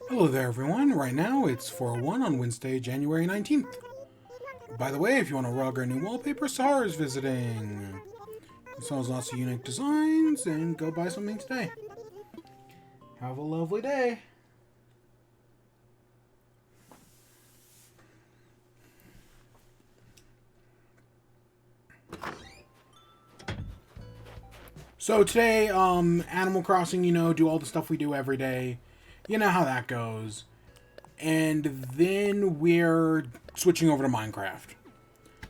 Hello there, everyone. Right now, it's 4:01 on Wednesday, January 19th. By the way, if you want to rug our new wallpaper, Sahar is visiting. He sells lots of unique designs, and go buy something today. Have a lovely day. So today, Animal Crossing, do all the stuff we do every day. You know how that goes. And then we're switching over to Minecraft.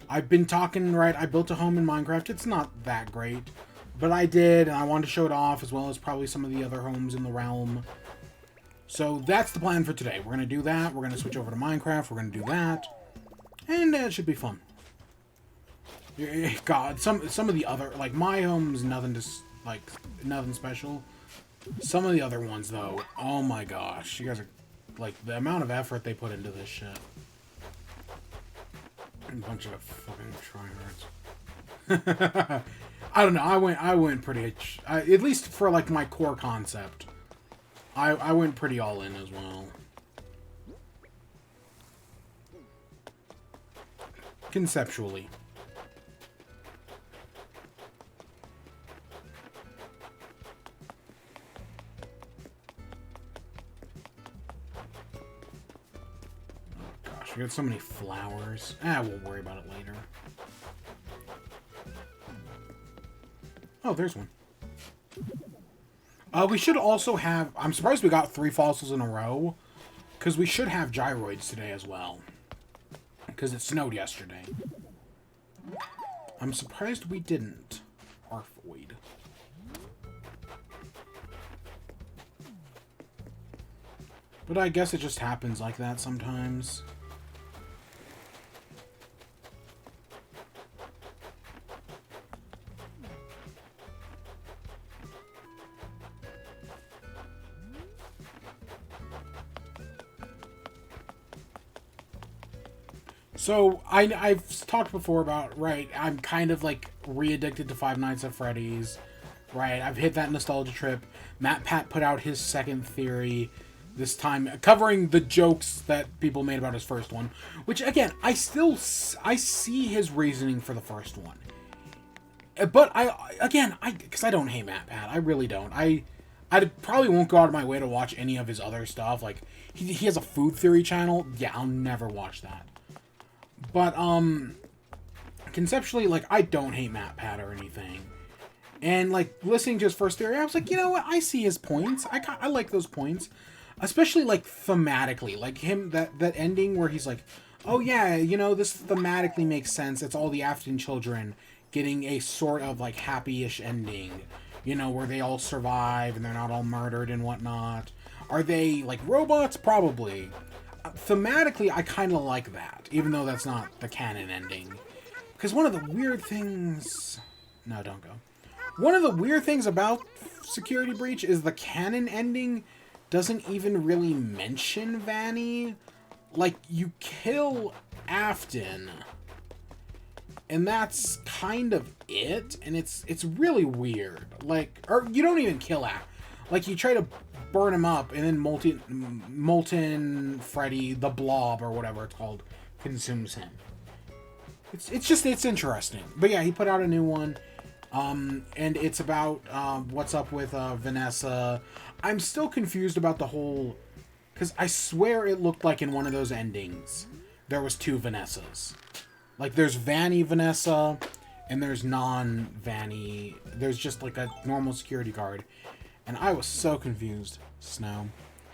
I've been talking, right? I built a home in Minecraft. It's not that great, but I did, and I wanted to show it off, as well as probably some of the other homes in the realm. So that's the plan for today. We're going to do that. We're going to switch over to Minecraft. We're going to do that. And it should be fun. God, some of the other, like, my home's nothing to, like, nothing special. Some of the other ones, though, oh my gosh. You guys are, like, the amount of effort they put into this shit. A bunch of fucking tryhards. I don't know. I went pretty, at least for like my core concept. I went pretty all in as well. Conceptually. We got so many flowers. We'll worry about it later. Oh, there's one. We should also have... I'm surprised we got 3 fossils in a row. Because we should have gyroids today as well. Because it snowed yesterday. I'm surprised we didn't. Arfoid. But I guess it just happens like that sometimes. So, I've talked before about, right, I'm kind of, like, re-addicted to Five Nights at Freddy's, right? I've hit that nostalgia trip. MatPat put out his second theory this time, covering the jokes that people made about his first one, which, again, I see his reasoning for the first one. But, because I don't hate MatPat, I really don't. I probably won't go out of my way to watch any of his other stuff, like, he has a food theory channel, yeah, I'll never watch that. But, conceptually, like, I don't hate MatPat or anything. And, like, listening to his first theory, I was like, you know what, I see his points. I like those points. Especially, like, thematically. Like, that ending where he's like, oh, yeah, this thematically makes sense. It's all the Afton children getting a sort of, like, happy-ish ending. Where they all survive and they're not all murdered and whatnot. Are they, like, robots? Probably. Thematically, I kind of like that, even though that's not the canon ending. Because one of the weird things... No, don't go. One of the weird things about Security Breach is the canon ending doesn't even really mention Vanny. Like, you kill Afton, and that's kind of it, and it's really weird. Like, or you don't even kill Afton. Like, you try to burn him up, and then Molten Freddy, the Blob, or whatever it's called, consumes him. It's interesting. But yeah, he put out a new one, and it's about what's up with Vanessa. I'm still confused about the whole... Because I swear it looked like in one of those endings, there was 2 Vanessas. Like, there's Vanny Vanessa, and there's non-Vanny. There's just, like, a normal security guard. And I was so confused. Snow.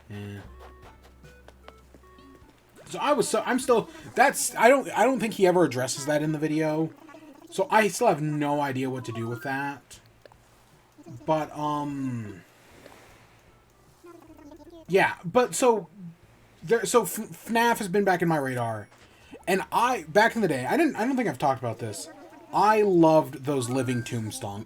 Yeah. So I'm still, I don't think he ever addresses that in the video. So I still have no idea what to do with that. But, yeah, but so FNAF has been back in my radar. And back in the day, I don't think I've talked about this. I loved those Living Tombstone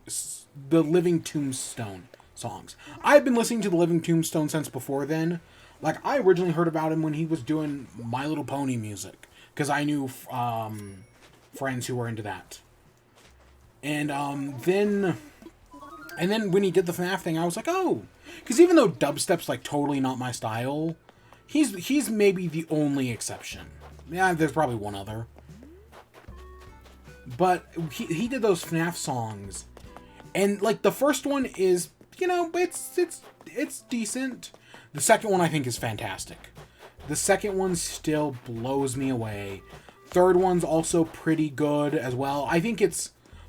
songs. I've been listening to the Living Tombstone since before then. Like, I originally heard about him when he was doing My Little Pony music, because I knew friends who were into that. And then when he did the FNAF thing, I was like, oh, because even though dubstep's like totally not my style, He's maybe the only exception. Yeah, there's probably one other. But he did those FNAF songs. And, like, the first one is, you know, it's decent. The second one, I think, is fantastic. The second one still blows me away. Third one's also pretty good as well. I think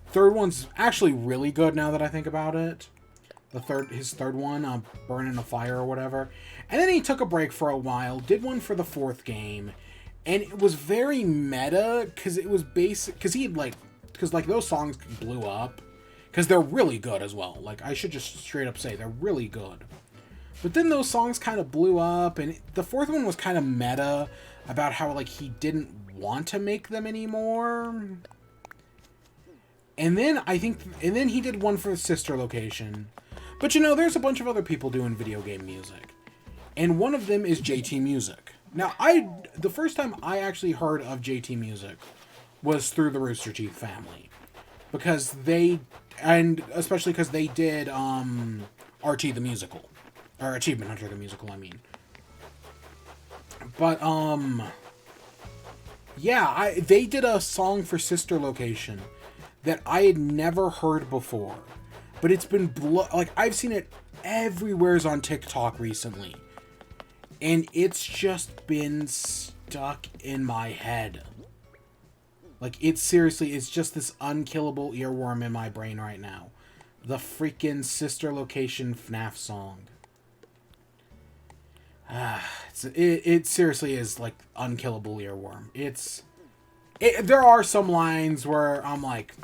third one's actually really good now that I think about it. His third one, Burn in a Fire or whatever. And then he took a break for a while, did one for the fourth game, and it was very meta, because it was basic, because those songs blew up, because they're really good as well. Like, I should just straight up say, they're really good. But then those songs kind of blew up, and the fourth one was kind of meta, about how, like, he didn't want to make them anymore. And then he did one for Sister Location. But, you know, there's a bunch of other people doing video game music. And one of them is JT Music. Now, the first time I actually heard of JT Music was through the Rooster Teeth family. Especially because they did, RT the Musical. Or Achievement Hunter the Musical, I mean. But, yeah, they did a song for Sister Location that I had never heard before. But it's been, I've seen it everywhere on TikTok recently. And it's just been stuck in my head. Like, it's just this unkillable earworm in my brain right now. The freaking Sister Location FNAF song. It seriously is, like, unkillable earworm. There are some lines where I'm like,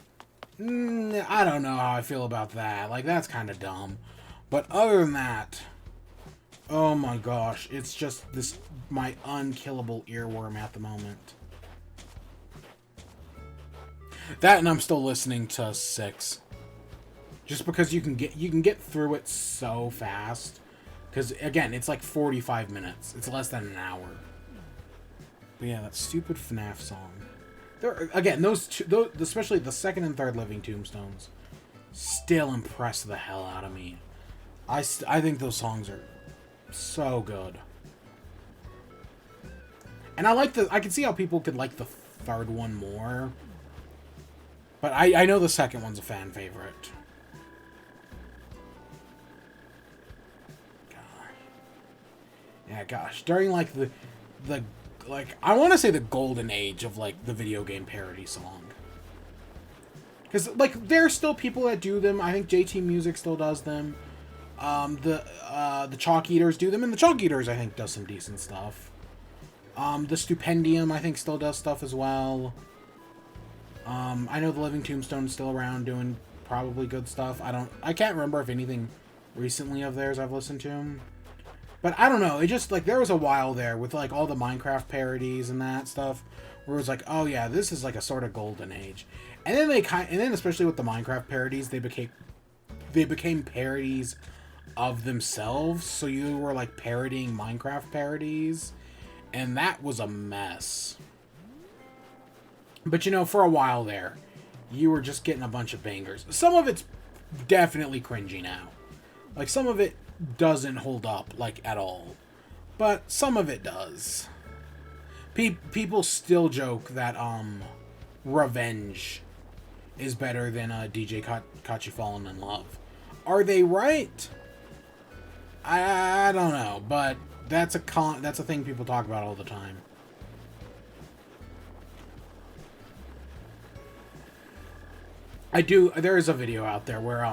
I don't know how I feel about that. Like, that's kind of dumb. But other than that, oh my gosh, it's just my unkillable earworm at the moment. That, and I'm still listening to 6. Just because you can get through it so fast. Because, again, it's like 45 minutes. It's less than an hour. But yeah, that stupid FNAF song. Again, those two, especially the second and third Living Tombstones, still impress the hell out of me. I think those songs are so good. And I can see how people could like the third one more. But I know the second one's a fan favorite. Yeah, gosh. During, like, I want to say the golden age of, like, the video game parody song. Because, like, there are still people that do them. I think JT Music still does them. The Chalk Eaters do them, and the Chalk Eaters, I think, does some decent stuff. The Stupendium, I think, still does stuff as well. I know the Living Tombstone's still around doing probably good stuff. I can't remember if anything recently of theirs I've listened to. But I don't know, it just, like, there was a while there with, like, all the Minecraft parodies and that stuff, where it was like, oh yeah, this is, like, a sort of golden age. And then especially with the Minecraft parodies, they became parodies of themselves, so you were, like, parodying Minecraft parodies, and that was a mess. But, you know, for a while there, you were just getting a bunch of bangers. Some of it's definitely cringy now. Like, some of it doesn't hold up, like, at all. But some of it does. People still joke that, Revenge is better than, DJ Caught You Falling in Love. Are they right? I don't know, but that's a thing people talk about all the time. There is a video out there where,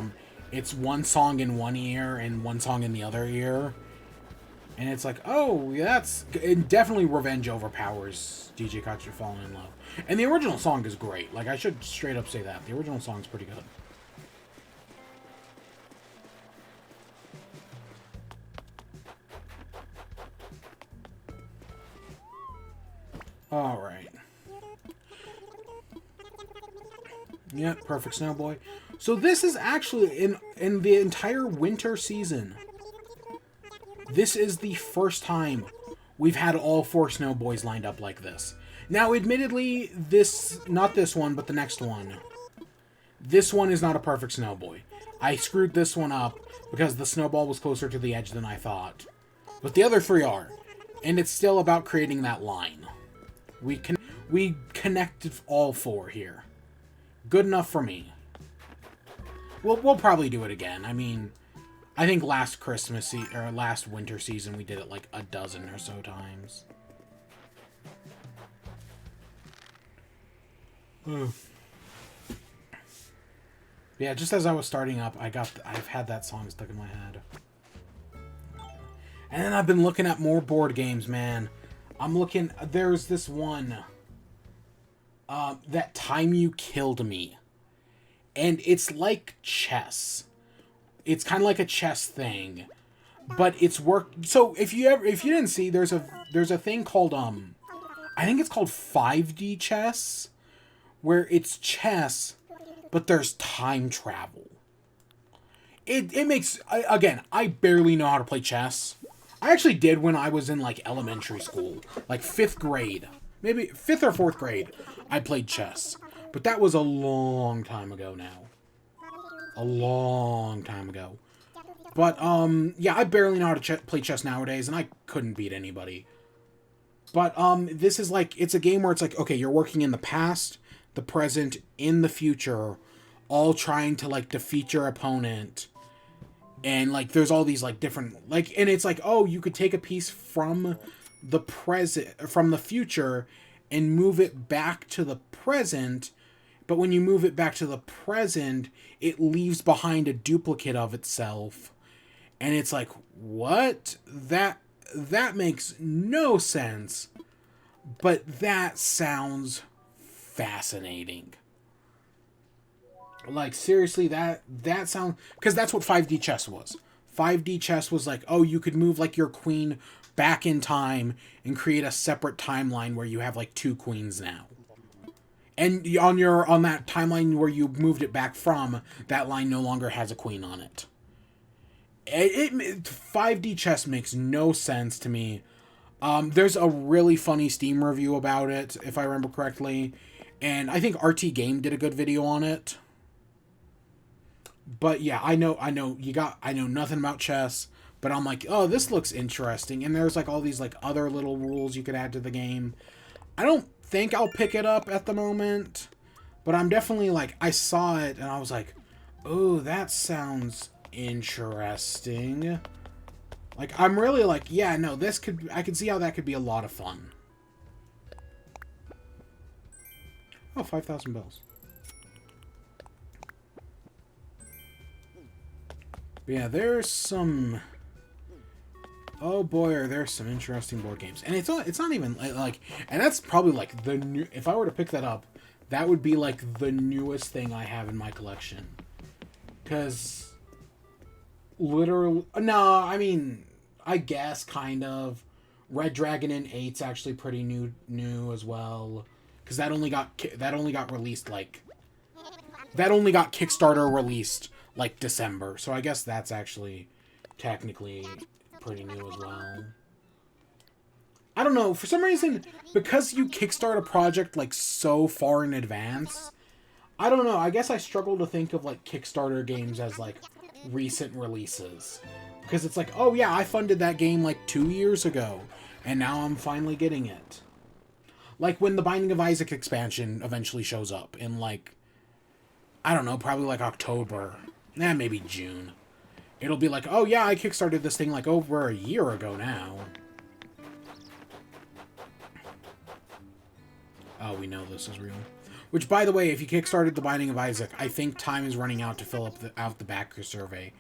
it's one song in one ear and one song in the other ear. And it's like, oh, it definitely Revenge overpowers DJ Caught You Falling in Love. And the original song is great. Like, I should straight up say that. The original song's pretty good. Alright. Yeah, Perfect Snow Boy. So this is actually, in the entire winter season, this is the first time we've had all 4 Snow Boys lined up like this. Now, admittedly, not this one, but the next one. This one is not a Perfect Snow Boy. I screwed this one up because the snowball was closer to the edge than I thought. But the other 3 are. And it's still about creating that line. We connected all four here. Good enough for me. We'll probably do it again. I mean, I think last or last winter season we did it like a dozen or so times. Yeah, just as I was starting up, I've had that song stuck in my head. And then I've been looking at more board games, man. There's this one, That Time You Killed Me. And it's like chess. It's kind of like a chess thing, but it's So if you didn't see, there's a thing called, I think it's called 5D chess, where it's chess, but there's time travel. It makes, again, I barely know how to play chess. I actually did when I was in, like, elementary school. Like, 5th grade. Maybe 5th or 4th grade, I played chess. But that was a long time ago now. A long time ago. But, yeah, I barely know how to play chess nowadays, and I couldn't beat anybody. But, this is, like, it's a game where it's like, okay, you're working in the past, the present, in the future, all trying to, like, defeat your opponent. And, like, there's all these, like, different, like, and it's like, oh, you could take a piece from the from the future and move it back to the present, but when you move it back to the present, it leaves behind a duplicate of itself. And it's like, what? That makes no sense, but that sounds fascinating. Like, seriously, that sounds... Because that's what 5D chess was. 5D chess was like, oh, you could move, like, your queen back in time and create a separate timeline where you have, like, 2 queens now. And on that timeline where you moved it back from, that line no longer has a queen on it. 5D chess makes no sense to me. There's a really funny Steam review about it, if I remember correctly. And I think RT Game did a good video on it. But yeah, I know nothing about chess, but I'm like, oh, this looks interesting. And there's like all these like other little rules you could add to the game. I don't think I'll pick it up at the moment, but I'm definitely like, I saw it and I was like, oh, that sounds interesting. Like, I'm really like, yeah, no, I could see how that could be a lot of fun. Oh, 5,000 bells. Yeah, there's some... Oh boy, are there some interesting board games. And it's not even, like... And that's probably, like, the new... If I were to pick that up, that would be, like, the newest thing I have in my collection. Because... Literally... No, I mean... I guess, kind of. Red Dragon Inn 8's actually pretty new as well. Because that only got released, like... That only got Kickstarter released... like December, so I guess that's actually technically pretty new as well. I don't know, for some reason, because you kickstart a project like so far in advance, I don't know, I guess I struggle to think of like Kickstarter games as like recent releases. Because it's like, oh yeah, I funded that game like 2 years ago, and now I'm finally getting it. Like when the Binding of Isaac expansion eventually shows up in like, I don't know, probably like October. Maybe June. It'll be like, oh yeah, I kickstarted this thing like over a year ago now. Oh, we know this is real. Which, by the way, if you kickstarted The Binding of Isaac, I think time is running out to fill up the backer survey.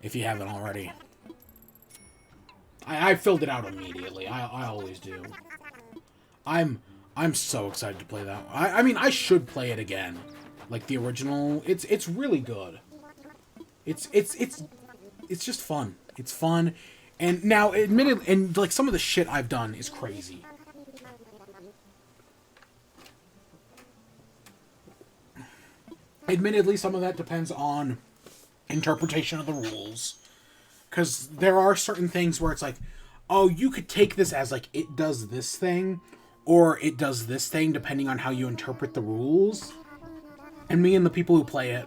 If you haven't already. I filled it out immediately. I always do. I'm so excited to play that. I mean, I should play it again. Like the original. It's really good. It's just fun. It's fun. And now, admittedly, and like some of the shit I've done is crazy. Admittedly, some of that depends on interpretation of the rules. Because there are certain things where it's like, oh, you could take this as like, it does this thing, or it does this thing, depending on how you interpret the rules. And me and the people who play it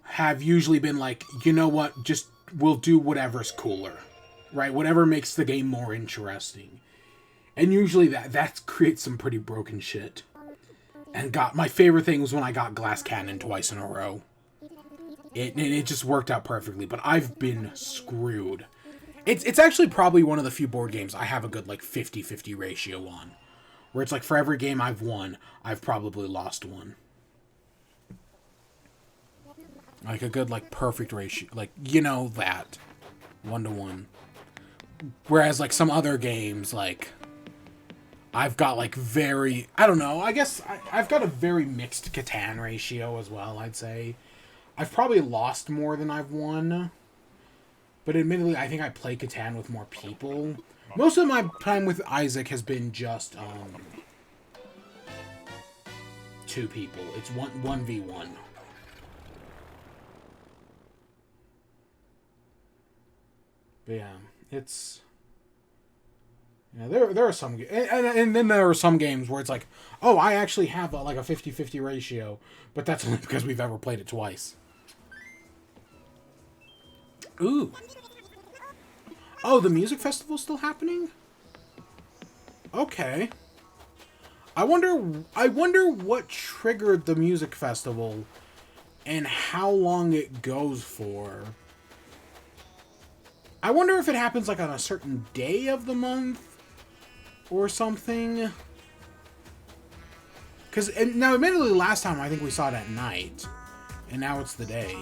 have usually been like, you know what, just, we'll do whatever's cooler. right? Whatever makes the game more interesting. And usually that creates some pretty broken shit. And my favorite thing was when I got Glass Cannon twice in a row. It just worked out perfectly, but I've been screwed. It's actually probably one of the few board games I have a good, like, 50-50 ratio on. Where it's like, for every game I've won, I've probably lost one. Like, a good, like, perfect ratio. Like, you know that. 1-to-1. Whereas, like, some other games, like, I've got, like, very... I don't know, I guess I've got a very mixed Catan ratio as well, I'd say. I've probably lost more than I've won. But admittedly, I think I play Catan with more people. Most of my time with Isaac has been just, 2 people. It's 1v1. But yeah, it's... Yeah, there are some... And then there are some games where it's like, oh, I actually have, like, a 50-50 ratio. But that's only because we've ever played it twice. Ooh. Oh, the music festival's still happening? Okay. I wonder what triggered the music festival and how long it goes for. I wonder if it happens like on a certain day of the month or something. Because now, admittedly, last time I think we saw it at night, and now it's the day.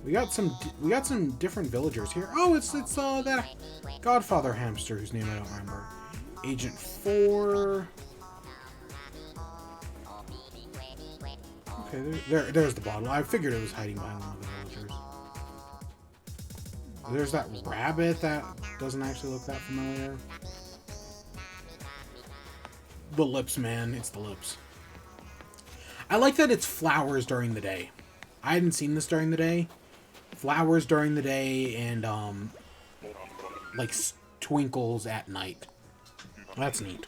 We got some different villagers here. Oh, it's that Godfather hamster whose name I don't remember. Agent 4. Okay, there's the bottle. I figured it was hiding behind one of the villagers. There's that rabbit that doesn't actually look that familiar. The lips, man. It's the lips. I like that it's flowers during the day. I hadn't seen this during the day. Flowers during the day and, like, twinkles at night. That's neat.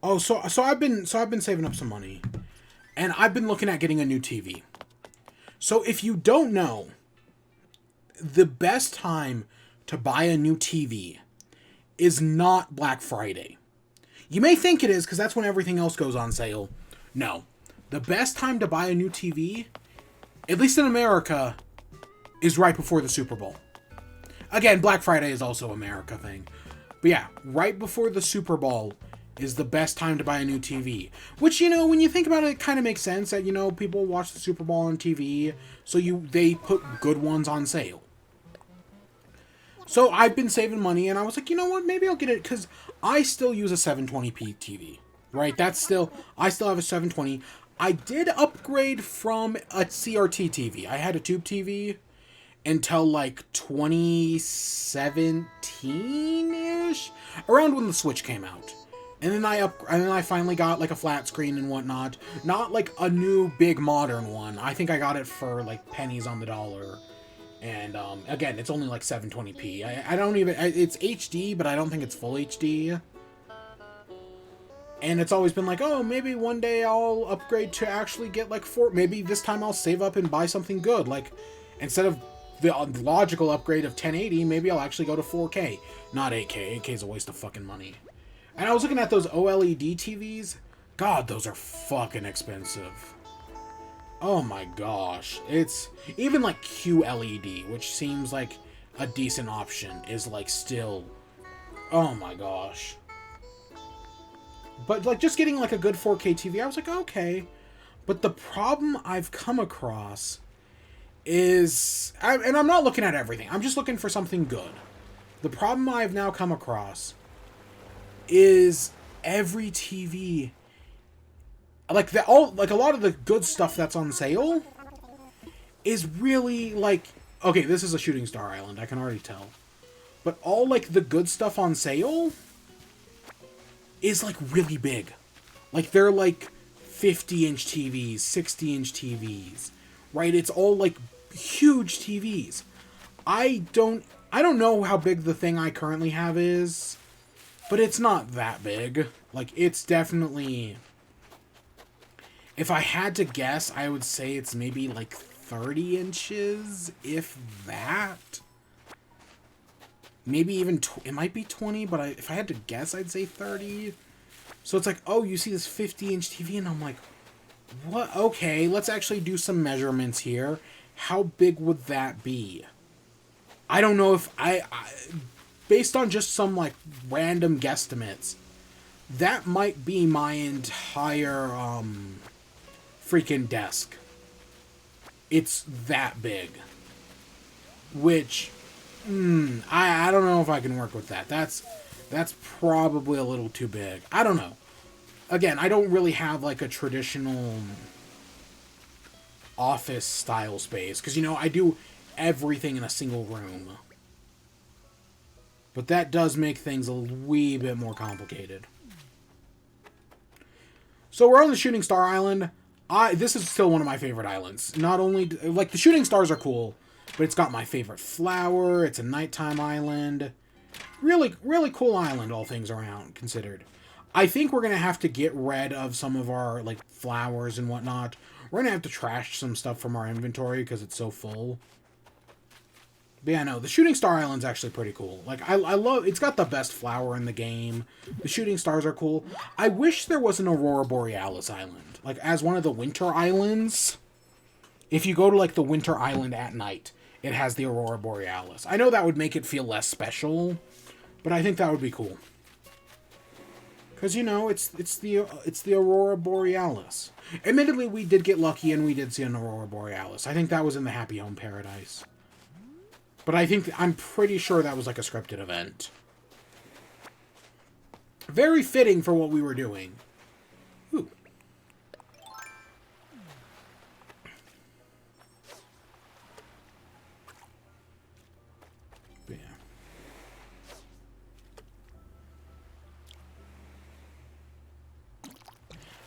Oh, so I've been saving up some money, and I've been looking at getting a new TV. So if you don't know, the best time to buy a new TV is not Black Friday. You may think it is because that's when everything else goes on sale. No. The best time to buy a new TV, at least in America, is right before the Super Bowl. Again, Black Friday is also an America thing. But yeah, right before the Super Bowl is the best time to buy a new TV. Which, you know, when you think about it, it kind of makes sense that, you know, people watch the Super Bowl on TV, so they put good ones on sale. So I've been saving money, and I was like, you know what, maybe I'll get it, because I still use a 720p TV, right? I still have a 720. I did upgrade from a CRT TV. I had a tube TV until, like, 2017-ish? Around when the Switch came out. And then I finally got, like, a flat screen and whatnot. Not, like, a new, big, modern one. I think I got it for, like, pennies on the dollar. And, again, it's only like 720p. I don't even... It's HD, but I don't think it's full HD. And it's always been like, oh, maybe one day I'll upgrade to actually get, like, 4... Maybe this time I'll save up and buy something good. Like, instead of the logical upgrade of 1080, maybe I'll actually go to 4K. Not 8K. 8K is a waste of fucking money. And I was looking at those OLED TVs. God, those are fucking expensive. Oh my gosh. It's even like QLED, which seems like a decent option, is like still, oh my gosh. But like just getting like a good 4K TV, I was like, okay. But the problem I've come across is, and I'm not looking at everything, I'm just looking for something good. The problem I've now come across is every TV, like a lot of the good stuff that's on sale is really like, okay, this is a Shooting Star Island, I can already tell. But all like the good stuff on sale is like really big. Like they're like 50-inch TVs, 60-inch TVs, right? It's all like huge TVs. I don't I don't know how big the thing I currently have is, but it's not that big. Like, it's definitely... If I had to guess, I would say it's maybe like 30 inches, if that. Maybe even... it might be 20, but if I had to guess, I'd say 30. So it's like, oh, you see this 50-inch TV, and I'm like, what? Okay, let's actually do some measurements here. How big would that be? I don't know if based on just some, like, random guesstimates, that might be my entire, freaking desk. It's that big. Which, I don't know if I can work with that. That's probably a little too big. I don't know. Again, I don't really have, like, a traditional office-style space. Because, you know, I do everything in a single room. But that does make things a wee bit more complicated. So we're on the Shooting Star Island. This is still one of my favorite islands. Not only... like, the shooting stars are cool, but it's got my favorite flower. It's a nighttime island. Really, really cool island, all things around considered. I think we're going to have to get rid of some of our, like, flowers and whatnot. We're going to have to trash some stuff from our inventory because it's so full. But yeah, no, the Shooting Star Island's actually pretty cool. Like, I love... it's got the best flower in the game. The shooting stars are cool. I wish there was an Aurora Borealis island. Like, as one of the winter islands. If you go to, like, the winter island at night, it has the Aurora Borealis. I know that would make it feel less special, but I think that would be cool. Because, you know, it's the Aurora Borealis. Admittedly, we did get lucky and we did see an Aurora Borealis. I think that was in the Happy Home Paradise. But I'm pretty sure that was like a scripted event. Very fitting for what we were doing. Ooh. Yeah.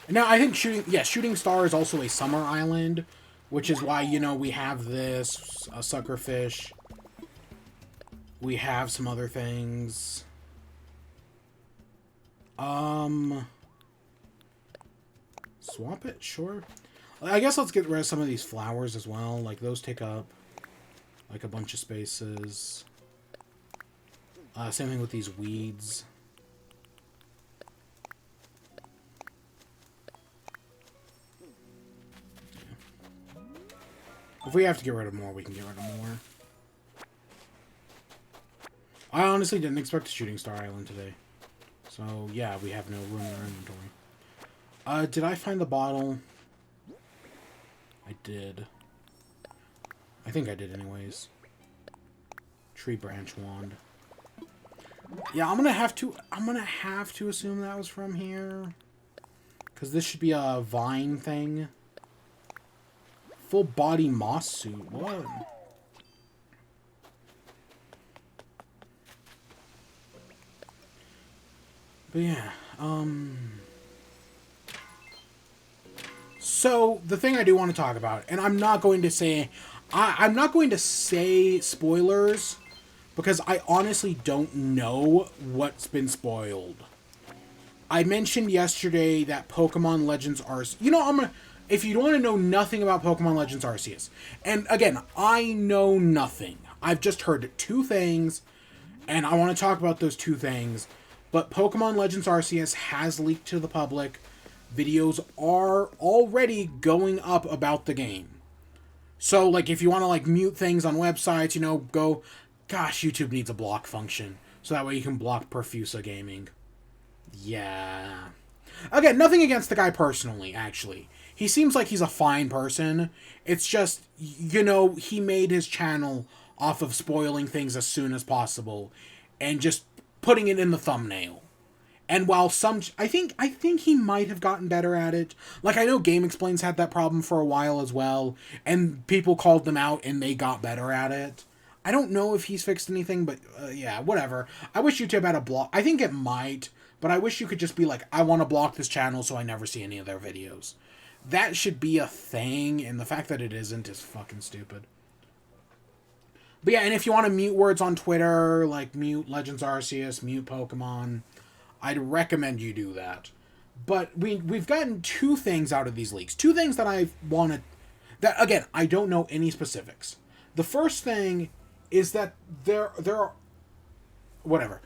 Now, I think Shooting Star is also a summer island, which is why, you know, we have this, a suckerfish. We have some other things. Swap it? Sure. I guess let's get rid of some of these flowers as well. Like, those take up, like, a bunch of spaces. Same thing with these weeds. If we have to get rid of more, we can get rid of more. I honestly didn't expect a Shooting Star Island today. So, yeah, we have no room in our inventory. Did I find the bottle? I did. I think I did anyways. Tree branch wand. Yeah, I'm gonna have to assume that was from here. Because this should be a vine thing. Full body moss suit. What? But yeah, so the thing I do want to talk about, and I'm not going to say, I'm not going to say spoilers, because I honestly don't know what's been spoiled. I mentioned yesterday that Pokemon Legends Arceus, you know, if you want to know nothing about Pokemon Legends Arceus, and again, I know nothing. I've just heard two things, and I want to talk about those two things. But Pokemon Legends Arceus has leaked to the public. Videos are already going up about the game. So, like, if you want to, like, mute things on websites, you know, go... Gosh, YouTube needs a block function. So that way you can block Profusa Gaming. Yeah. Again, nothing against the guy personally, actually. He seems like he's a fine person. It's just, you know, he made his channel off of spoiling things as soon as possible. And just putting it in the thumbnail. And while I think he might have gotten better at it. Like, I know Game Explains had that problem for a while as well, and people called them out and they got better at it. I don't know if he's fixed anything, but yeah, whatever. I wish YouTube had a block. I think it might, but I wish you could just be like, I want to block this channel so I never see any of their videos. That should be a thing, and the fact that it isn't is fucking stupid. But yeah, and if you want to mute words on Twitter, like mute Legends Arceus, mute Pokemon, I'd recommend you do that. But we've gotten two things out of these leaks. Two things that I wanted. That again, I don't know any specifics. The first thing is that there are whatever.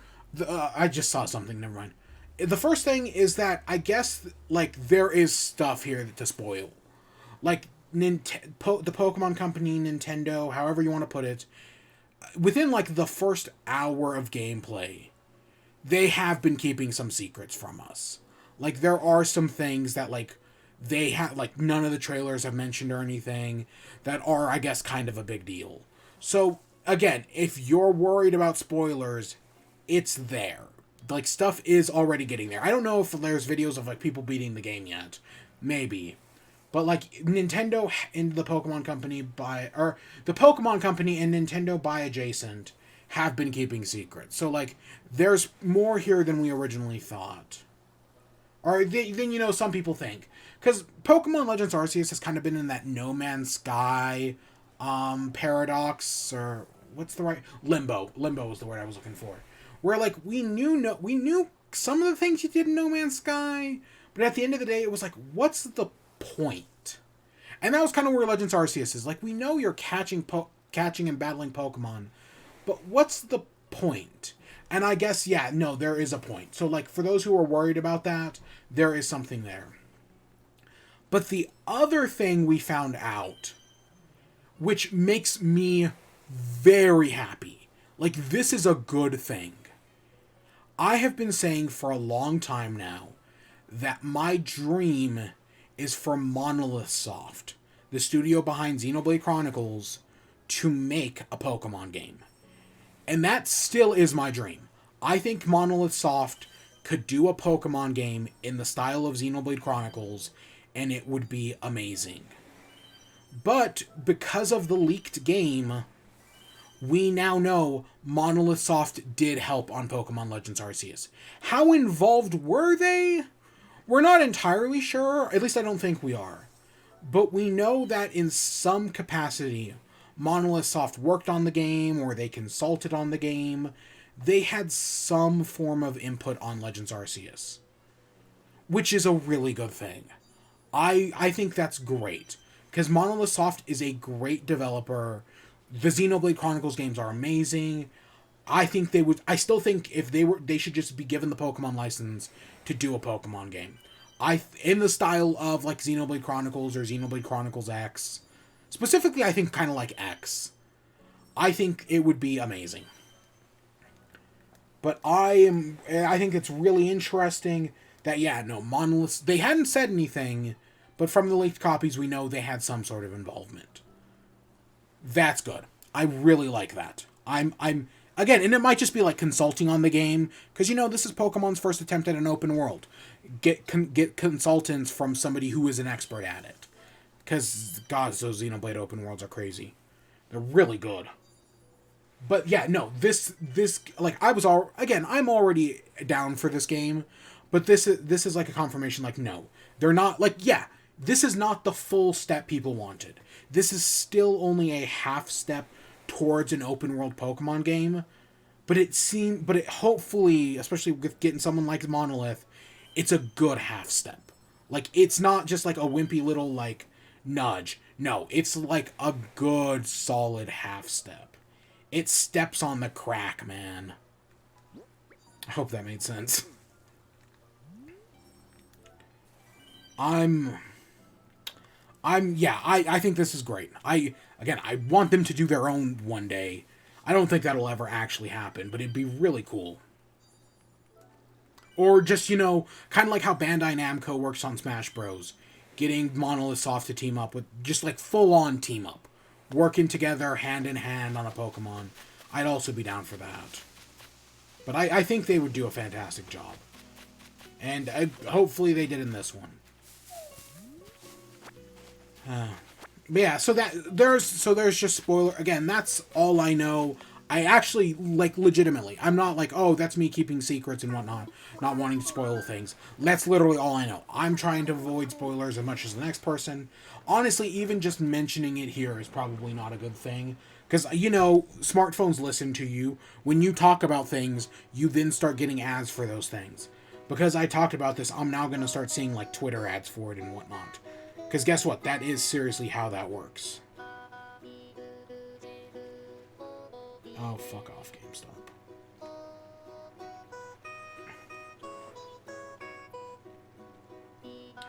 I just saw something. Never mind. The first thing is that I guess like there is stuff here to spoil, like the Pokemon Company, Nintendo, however you want to put it. Within like the first hour of gameplay, they have been keeping some secrets from us. Like there are some things that like they have like none of the trailers have mentioned or anything that are I guess kind of a big deal. So again, if you're worried about spoilers, it's there. Like stuff is already getting there. I don't know if there's videos of like people beating the game yet. Maybe. But like Nintendo and the Pokemon Company or the Pokemon Company and Nintendo by adjacent have been keeping secrets. So like there's more here than we originally thought. Or than some people think. Because Pokemon Legends Arceus has kind of been in that No Man's Sky paradox, or what's the right limbo. Limbo is the word I was looking for. Where like we knew some of the things you did in No Man's Sky, but at the end of the day it was like, what's the point? And that was kind of where Legends Arceus is. Like, we know you're catching and battling Pokemon, but what's the point? And I guess, yeah, no, there is a point. So, like, for those who are worried about that, there is something there. But the other thing we found out, which makes me very happy, like, this is a good thing. I have been saying for a long time now that my dream is for Monolith Soft, the studio behind Xenoblade Chronicles, to make a Pokemon game. And that still is my dream. I think Monolith Soft could do a Pokemon game in the style of Xenoblade Chronicles, and it would be amazing. But because of the leaked game, we now know Monolith Soft did help on Pokemon Legends Arceus. How involved were they? We're not entirely sure, at least I don't think we are. But we know that in some capacity, Monolith Soft worked on the game, or they consulted on the game. They had some form of input on Legends Arceus, which is a really good thing. I think that's great, because Monolith Soft is a great developer. The Xenoblade Chronicles games are amazing. I still think if they should just be given the Pokemon license to do a Pokemon game. In the style of like Xenoblade Chronicles or Xenoblade Chronicles X. Specifically, I think kind of like X. I think it would be amazing. But I think it's really interesting that, Monolith, they hadn't said anything, but from the leaked copies we know they had some sort of involvement. That's good. I really like that. I'm again, and it might just be like consulting on the game, because this is Pokemon's first attempt at an open world. Get consultants from somebody who is an expert at it, because God, those Xenoblade open worlds are crazy. They're really good. But yeah, no, this like I'm already down for this game, but this is like a confirmation. Like, no, they're not this is not the full step people wanted. This is still only a half step towards an open world Pokemon game, but it hopefully, especially with getting someone like Monolith, it's a good half step. Like, it's not just like a wimpy little like nudge. No, it's like a good solid half step. It steps on the crack, man. I hope that made sense. I think this is great. I want them to do their own one day. I don't think that'll ever actually happen, but it'd be really cool. Or just, kind of like how Bandai Namco works on Smash Bros. Getting Monolith Soft to team up with, just like full-on team up. Working together, hand in hand on a Pokemon. I'd also be down for that. But I think they would do a fantastic job. And hopefully they did in this one. But yeah, so there's just spoiler. Again, that's all I know. I actually, like, legitimately, I'm not like, oh, that's me keeping secrets and whatnot, not wanting to spoil things. That's literally all I know. I'm trying to avoid spoilers as much as the next person. Honestly, even just mentioning it here is probably not a good thing, Because, you know, smartphones listen to you. When you talk about things, you then start getting ads for those things. Because I talked about this, I'm now going to start seeing, like, Twitter ads for it and whatnot. Because guess what? That is seriously how that works. Oh, fuck off, GameStop.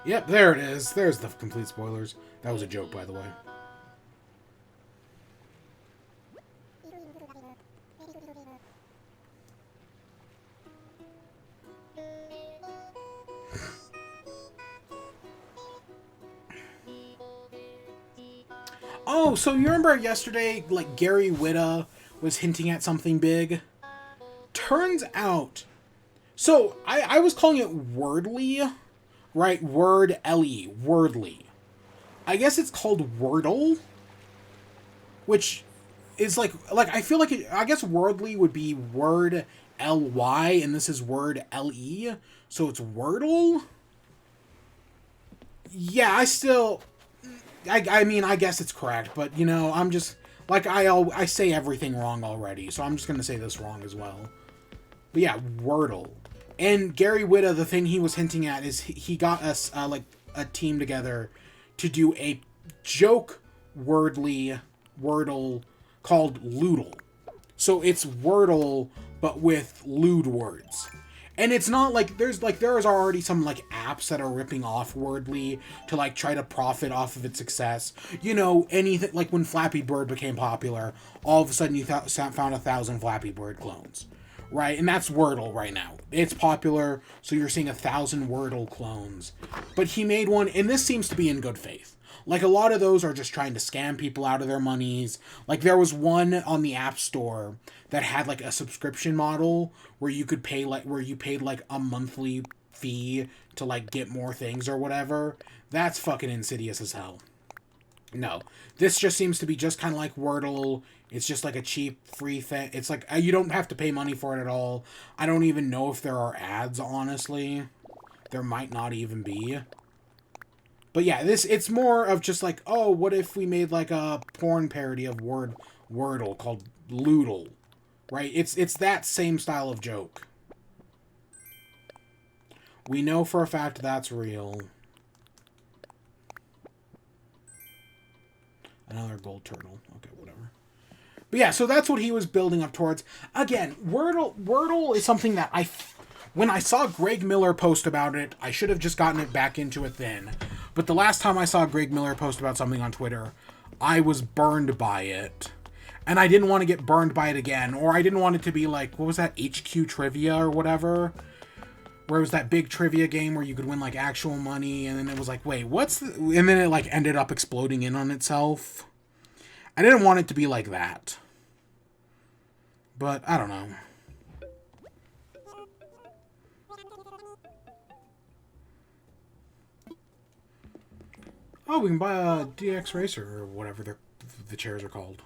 Yep, there it is. There's the complete spoilers. That was a joke, by the way. Oh, so you remember yesterday, like, Gary Whitta was hinting at something big? Turns out... So, I was calling it Wordly, right? Word-L-E, Wordly. I guess it's called Wordle, which is like I feel like I guess Wordly would be Word L-Y, and this is Word L-E, so it's Wordle? Yeah, I mean, I guess it's correct, but, you know, I'm just, like, I say everything wrong already, so I'm just gonna say this wrong as well. But yeah, Wordle. And Gary Whitta, the thing he was hinting at is he got us, like, a team together to do a joke Wordle called Loodle. So it's Wordle, but with lewd words. And it's not like there's already some like apps that are ripping off Wordly to like try to profit off of its success. You know, anything like when Flappy Bird became popular, all of a sudden you found 1,000 Flappy Bird clones, right? And that's Wordle right now. It's popular, so you're seeing 1,000 Wordle clones. But he made one, and this seems to be in good faith. Like, a lot of those are just trying to scam people out of their monies. Like, there was one on the App Store that had, like, a subscription model where you could pay, like, where you paid, like, a monthly fee to, like, get more things or whatever. That's fucking insidious as hell. No. This just seems to be just kind of like Wordle. It's just, like, a cheap, free thing. It's, like, you don't have to pay money for it at all. I don't even know if there are ads, honestly. There might not even be. But yeah, it's more of just like, oh, what if we made like a porn parody of Wordle called Loodle, right? It's that same style of joke. We know for a fact that's real. Another gold turtle. Okay, whatever. But yeah, so that's what he was building up towards. Again, Wordle is something that when I saw Greg Miller post about it, I should have just gotten it back into it then. But the last time I saw Greg Miller post about something on Twitter, I was burned by it. And I didn't want to get burned by it again. Or I didn't want it to be like, what was that, HQ Trivia or whatever? Where it was that big trivia game where you could win like actual money. And then it was like, wait, what's the... And then it like ended up exploding in on itself. I didn't want it to be like that. But I don't know. Oh, we can buy a DX Racer, or whatever the chairs are called.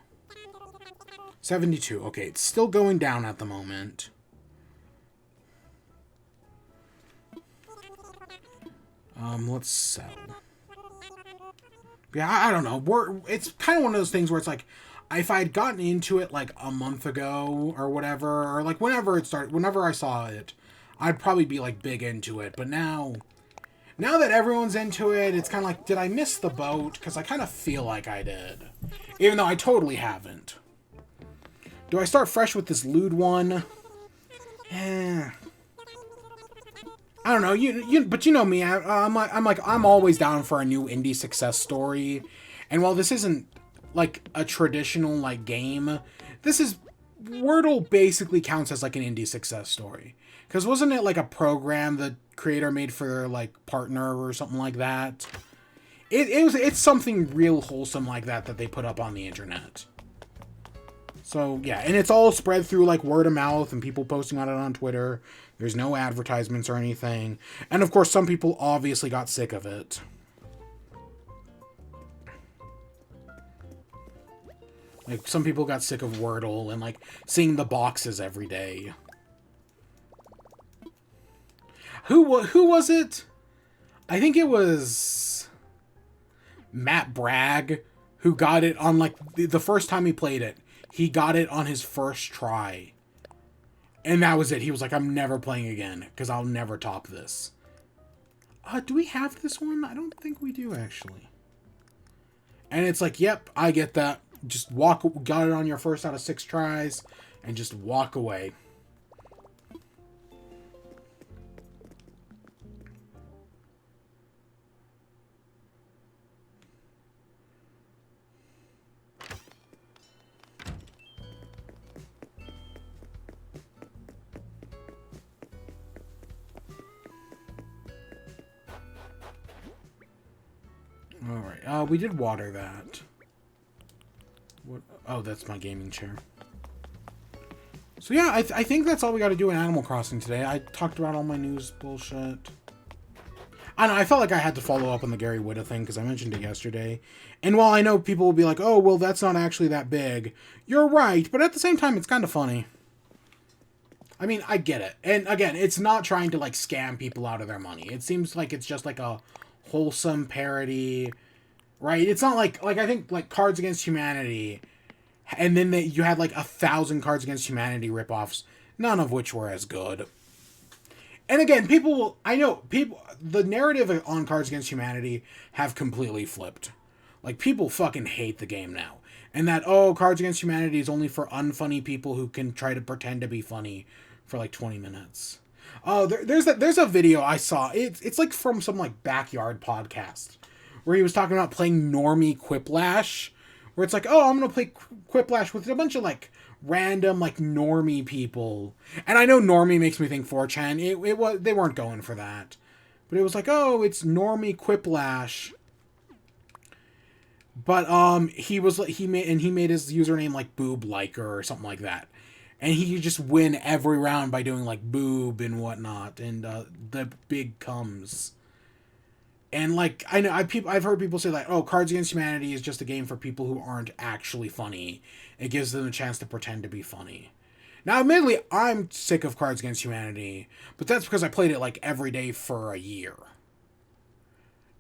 72. Okay, it's still going down at the moment. Let's sell. Yeah, I don't know. It's kind of one of those things where it's like, if I had gotten into it like a month ago or whatever, or like whenever I saw it, I'd probably be like big into it. But now that everyone's into it, it's kind of like, did I miss the boat? Because I kind of feel like I did. Even though I totally haven't. Do I start fresh with this lewd one? I don't know. But you know me. I'm always down for a new indie success story. And while this isn't like a traditional like game, Wordle basically counts as like an indie success story. Because wasn't it like a program the creator made for their like partner or something like that? It's something real wholesome like that they put up on the internet. So yeah, and it's all spread through like word of mouth and people posting on it on Twitter. There's no advertisements or anything. And of course some people obviously got sick of it. Like some people got sick of Wordle and like seeing the boxes every day. Who was it? I think it was Matt Bragg who got it on like the first time he played it. He got it on his first try. And that was it. He was like, I'm never playing again, because I'll never top this. Do we have this one? I don't think we do, actually. And it's like, yep, I get that. Just got it on your first out of 6 tries, and just walk away. Alright, we did water that. What? Oh, that's my gaming chair. So yeah, I think that's all we got to do in Animal Crossing today. I talked about all my news bullshit. I don't know, I felt like I had to follow up on the Gary Whitta thing, because I mentioned it yesterday. And while I know people will be like, oh, well, that's not actually that big, you're right, but at the same time, it's kind of funny. I mean, I get it. And again, it's not trying to, like, scam people out of their money. It seems like it's just, like, a wholesome parody, right? It's not like I think, like, Cards Against Humanity, and then you had, like, 1,000 Cards Against Humanity ripoffs, none of which were as good. And again, the narrative on Cards Against Humanity have completely flipped. Like, people fucking hate the game now. And that, oh, Cards Against Humanity is only for unfunny people who can try to pretend to be funny for like 20 minutes. Oh, there's a video I saw. It's like from some like backyard podcast where he was talking about playing Normie Quiplash, where it's like, oh, I'm gonna play Quiplash with a bunch of like random like normie people. And I know normie makes me think 4chan. They weren't going for that, but it was like, oh, it's Normie Quiplash. But he made his username like Boob Liker or something like that. And he could just win every round by doing, like, boob and whatnot. And the big comes. And, like, I've heard people say, like, oh, Cards Against Humanity is just a game for people who aren't actually funny. It gives them a chance to pretend to be funny. Now, admittedly, I'm sick of Cards Against Humanity. But that's because I played it, like, every day for a year.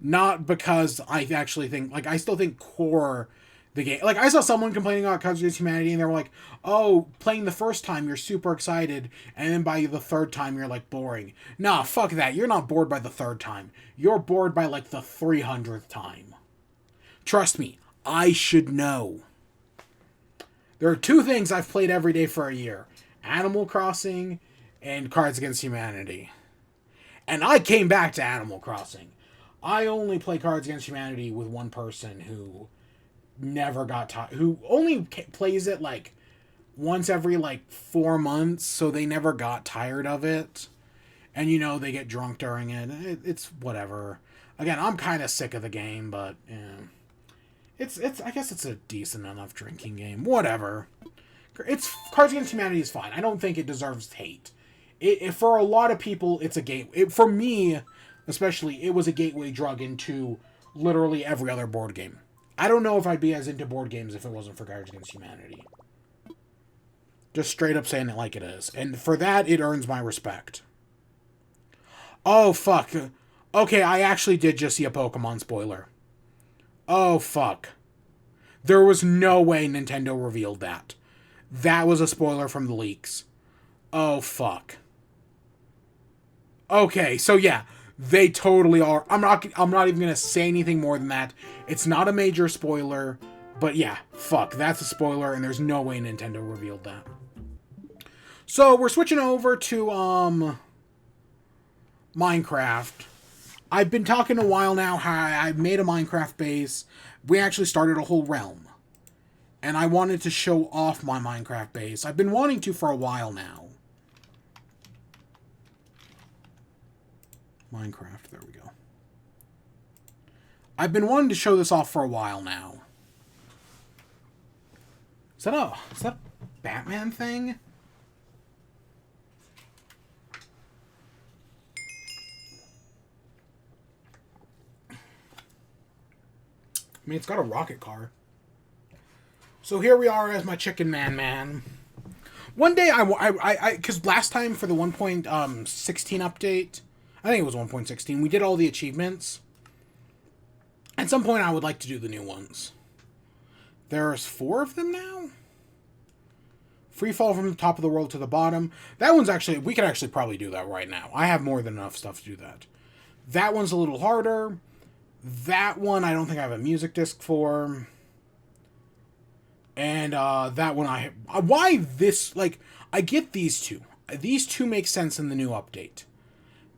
Not because I actually think, like, I still think core... the game. Like, I saw someone complaining about Cards Against Humanity, and they were like, oh, playing the first time, you're super excited, and then by the third time, you're, like, boring. Nah, fuck that. You're not bored by the third time. You're bored by, like, the 300th time. Trust me, I should know. There are 2 things I've played every day for a year. Animal Crossing and Cards Against Humanity. And I came back to Animal Crossing. I only play Cards Against Humanity with one person who... never got tired, who only plays it like once every like 4 months, so they never got tired of it. And you know, they get drunk during it. It's whatever. Again, I'm kind of sick of the game, but yeah. It's I guess it's a decent enough drinking game. Whatever. It's Cards Against Humanity is fine. I don't think it deserves hate. For a lot of people, it's a for me, especially, it was a gateway drug into literally every other board game. I don't know if I'd be as into board games if it wasn't for Cards Against Humanity. Just straight up saying it like it is. And for that, it earns my respect. Oh, fuck. Okay, I actually did just see a Pokemon spoiler. Oh, fuck. There was no way Nintendo revealed that. That was a spoiler from the leaks. Oh, fuck. Okay, so yeah. They totally are. I'm not even going to say anything more than that. It's not a major spoiler, but yeah, fuck, that's a spoiler, and there's no way Nintendo revealed that. So, we're switching over to, Minecraft. I've been talking a while now how I made a Minecraft base. We actually started a whole realm. And I wanted to show off my Minecraft base. I've been wanting to for a while now. Minecraft, there we go. I've been wanting to show this off for a while now. Is that a Batman thing? I mean, it's got a rocket car. So here we are as my chicken man. One day, because last time for the 1.16 update, I think it was 1.16, we did all the achievements. At some point, I would like to do the new ones. There's 4 of them now? Free fall from the top of the world to the bottom. That one's actually, we could actually probably do that right now. I have more than enough stuff to do that. That one's a little harder. That one I don't think I have a music disc for. And that one why this, like, I get these two. These two make sense in the new update.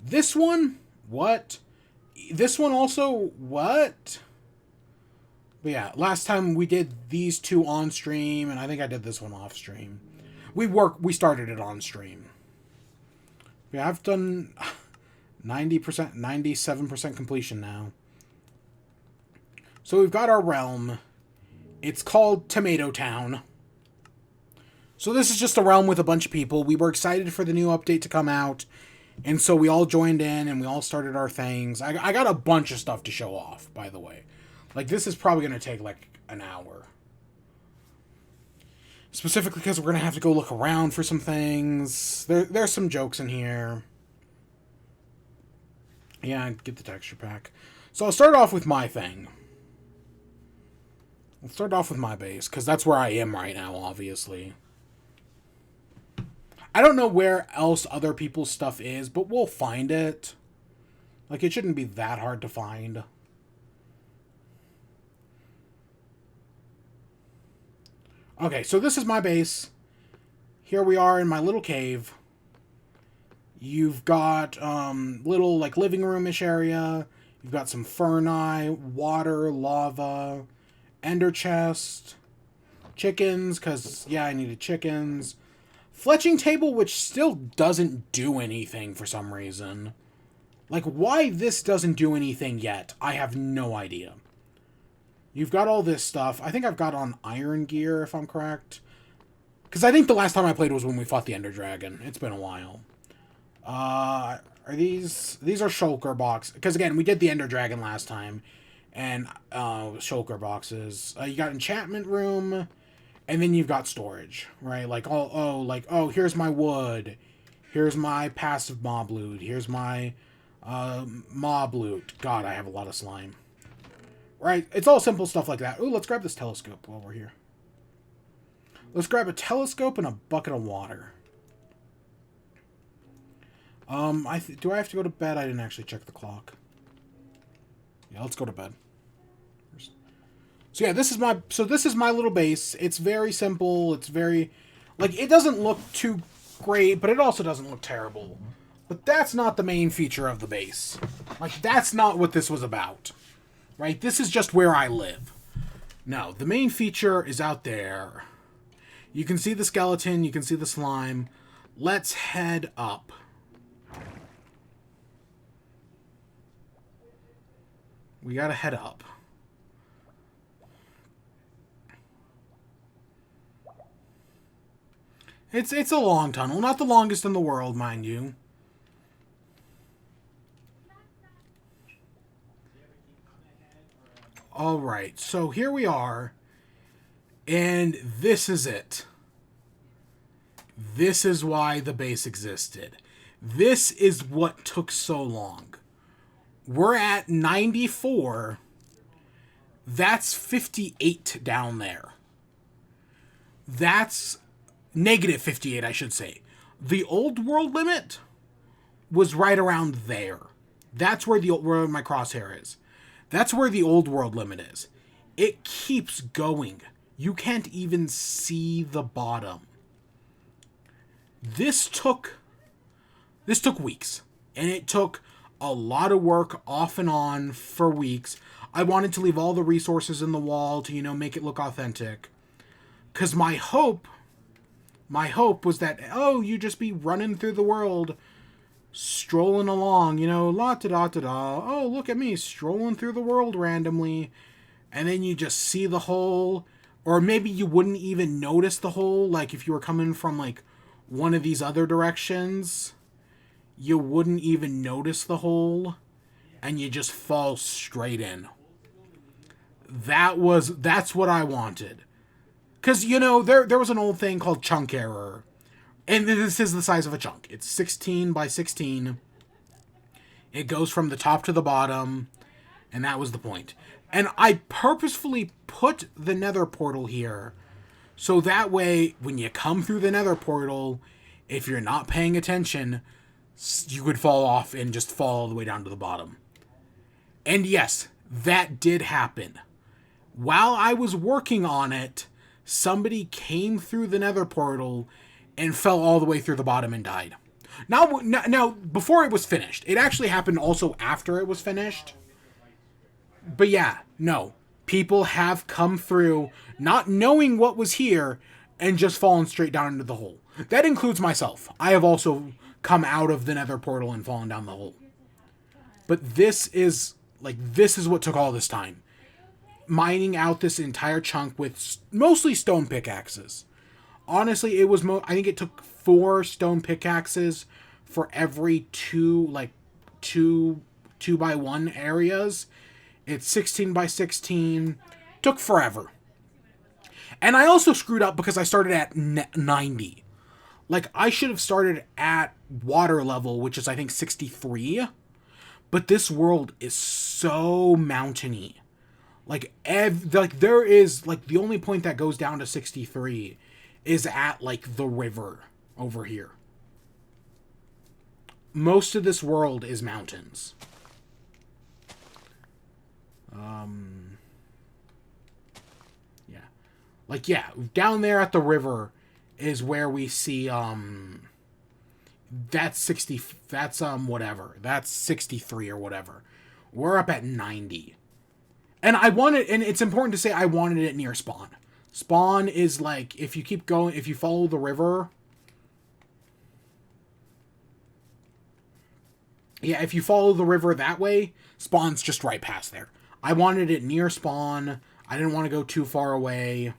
This one, what? This one also, what? But yeah, last time we did these two on stream, and I think I did this one off stream. We started it on stream. Yeah, I've done 90%, 97% completion now. So we've got our realm. It's called Tomato Town. So this is just a realm with a bunch of people. We were excited for the new update to come out, and so we all joined in and we all started our things. I got a bunch of stuff to show off, by the way. Like, this is probably going to take like an hour. Specifically because we're going to have to go look around for some things. There's some jokes in here. Yeah, get the texture pack. So I'll start off with my thing. Let's start off with my base, because that's where I am right now, obviously. I don't know where else other people's stuff is, but we'll find it. Like, it shouldn't be that hard to find. Okay, so this is my base. Here we are in my little cave. You've got little, like, living room-ish area. You've got some ferni, water, lava, ender chest, chickens, because, yeah, I needed chickens. Fletching table, which still doesn't do anything for some reason. Like, why this doesn't do anything yet, I have no idea. You've got all this stuff. I think I've got on iron gear, if I'm correct. Because I think the last time I played was when we fought the Ender Dragon. It's been a while. Are these are shulker boxes. Because, again, we did the Ender Dragon last time. And, shulker boxes. You got enchantment room. And then you've got storage, right? Like, oh, here's my wood. Here's my passive mob loot. Here's my, mob loot. God, I have a lot of slime. Right? It's all simple stuff like that. Ooh, let's grab this telescope while we're here. Let's grab a telescope and a bucket of water. Do I have to go to bed? I didn't actually check the clock. Yeah, let's go to bed. So yeah, this is my little base. It's very simple. It's very, like, it doesn't look too great, but it also doesn't look terrible. But that's not the main feature of the base. Like, that's not what this was about. Right? This is just where I live. No, the main feature is out there. You can see the skeleton, you can see the slime. Let's head up. We gotta head up. It's a long tunnel, not the longest in the world, mind you. Alright, so here we are, and this is it. This is why the base existed. This is what took so long. We're at 94. That's 58 down there. That's negative 58, I should say. The old world limit was right around there. That's where where my crosshair is. That's where the old world limit is. It keeps going. You can't even see the bottom. This took weeks. And it took a lot of work off and on for weeks. I wanted to leave all the resources in the wall to, make it look authentic. Because my hope was that, you just be running through the world, strolling along, la-da-da-da-da. Oh, look at me, strolling through the world randomly. And then you just see the hole. Or maybe you wouldn't even notice the hole. Like, if you were coming from, like, one of these other directions, you wouldn't even notice the hole. And you just fall straight in. That's what I wanted. Because, there was an old thing called chunk error. And this is the size of a chunk. It's 16 by 16. It goes from the top to the bottom. And that was the point. And I purposefully put the nether portal here So that way, when you come through the nether portal, if you're not paying attention, you could fall off and just fall all the way down to the bottom. And yes, that did happen. While I was working on it, somebody came through the nether portal and fell all the way through the bottom and died. Now, before it was finished. It actually happened also after it was finished. But yeah, no. People have come through not knowing what was here and just fallen straight down into the hole. That includes myself. I have also come out of the nether portal and fallen down the hole. But this is what took all this time. Mining out this entire chunk with mostly stone pickaxes. Honestly, it was I think it took 4 stone pickaxes for every 2 by 1 areas. It's 16 by 16. Took forever. And I also screwed up because I started at 90. Like, I should have started at water level, which is, I think, 63. But this world is so mountainy. Like, there is, like, the only point that goes down to 63 is at, like, the river over here. Most of this world is mountains. Yeah. Like, yeah, down there at the river is where we see, that's 60, that's, whatever. That's 63 or whatever. We're up at 90. And it's important to say I wanted it near spawn. Spawn is like, if you keep going, if you follow the river. Yeah, if you follow the river that way, spawn's just right past there. I wanted it near spawn. I didn't want to go too far away.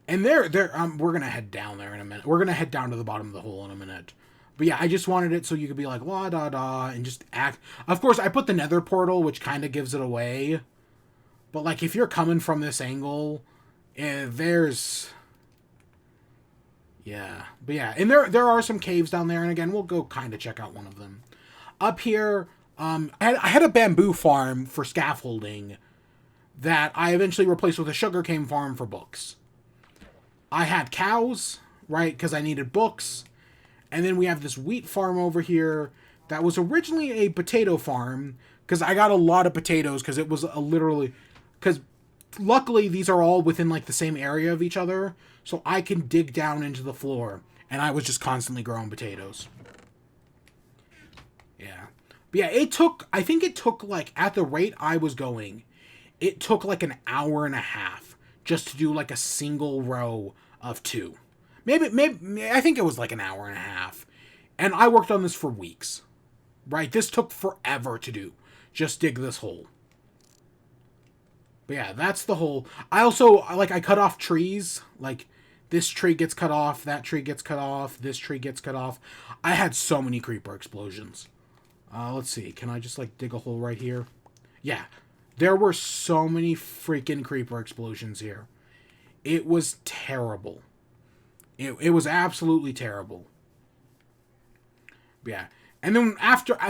And we're going to head down there in a minute. We're going to head down to the bottom of the hole in a minute. But yeah, I just wanted it so you could be like, la da da, and just act. Of course, I put the nether portal, which kind of gives it away. But like, if you're coming from this angle, there's... Yeah. But yeah, and there are some caves down there, and again, we'll go kind of check out one of them. Up here, I had a bamboo farm for scaffolding that I eventually replaced with a sugarcane farm for books. I had cows, right, because I needed books. And then we have this wheat farm over here that was originally a potato farm, because I got a lot of potatoes, because it was because luckily these are all within like the same area of each other, so I can dig down into the floor, and I was just constantly growing potatoes. Yeah. But yeah, I think it took like, at the rate I was going, it took like an hour and a half just to do like a single row of 2. Maybe I think it was like an hour and a half. And I worked on this for weeks. Right? This took forever to do. Just dig this hole. But yeah, that's the hole. I also, I cut off trees. Like, this tree gets cut off, that tree gets cut off, this tree gets cut off. I had so many creeper explosions. Let's see. Can I just, like, dig a hole right here? Yeah. There were so many freaking creeper explosions here. It was terrible. It was absolutely terrible. Yeah. And then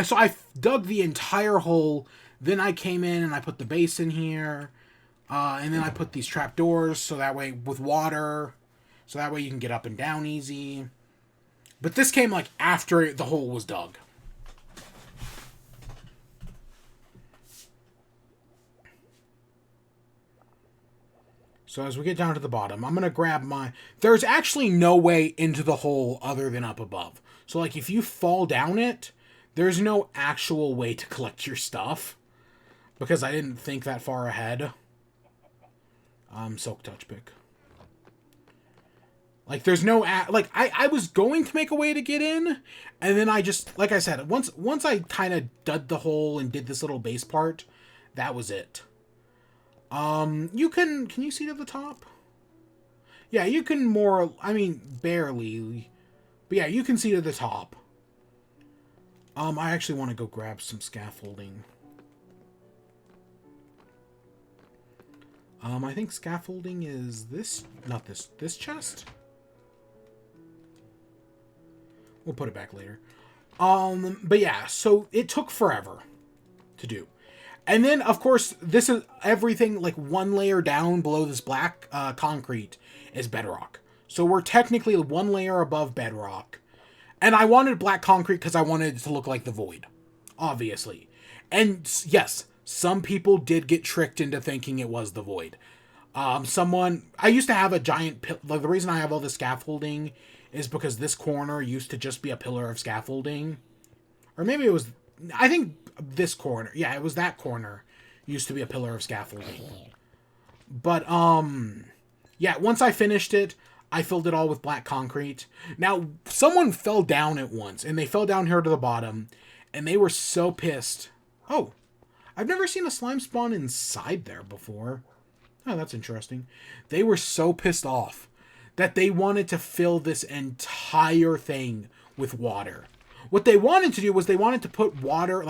so I dug the entire hole. Then I came in and I put the base in here. And then I put these trapdoors so that way, with water, so that way you can get up and down easy. But this came like after the hole was dug. So as we get down to the bottom, I'm going to grab there's actually no way into the hole other than up above. So like, if you fall down it, there's no actual way to collect your stuff. Because I didn't think that far ahead. Silk touch pick. Like, there's no... I was going to make a way to get in, and then I just... Like I said, once I kind of dug the hole and did this little base part, that was it. You can you see to the top? Yeah, you can more... I mean, barely. But yeah, you can see to the top. I actually want to go grab some scaffolding. I think scaffolding is this... Not this. This chest? We'll put it back later. But yeah, so it took forever to do. And then, of course, this is everything like one layer down below this black concrete is bedrock. So we're technically one layer above bedrock. And I wanted black concrete because I wanted it to look like the void, obviously. And yes, some people did get tricked into thinking it was the void. I used to have a giant, like the reason I have all this scaffolding is because this corner used to just be a pillar of scaffolding. Or maybe it was, I think this corner, yeah, it was that corner used to be a pillar of scaffolding. But, yeah, once I finished it, I filled it all with black concrete. Now, someone fell down at once, and they fell down here to the bottom, and they were so pissed. Oh, I've never seen a slime spawn inside there before. Oh, that's interesting. They were so pissed off that they wanted to fill this entire thing with water. What they wanted to do was they wanted to put water,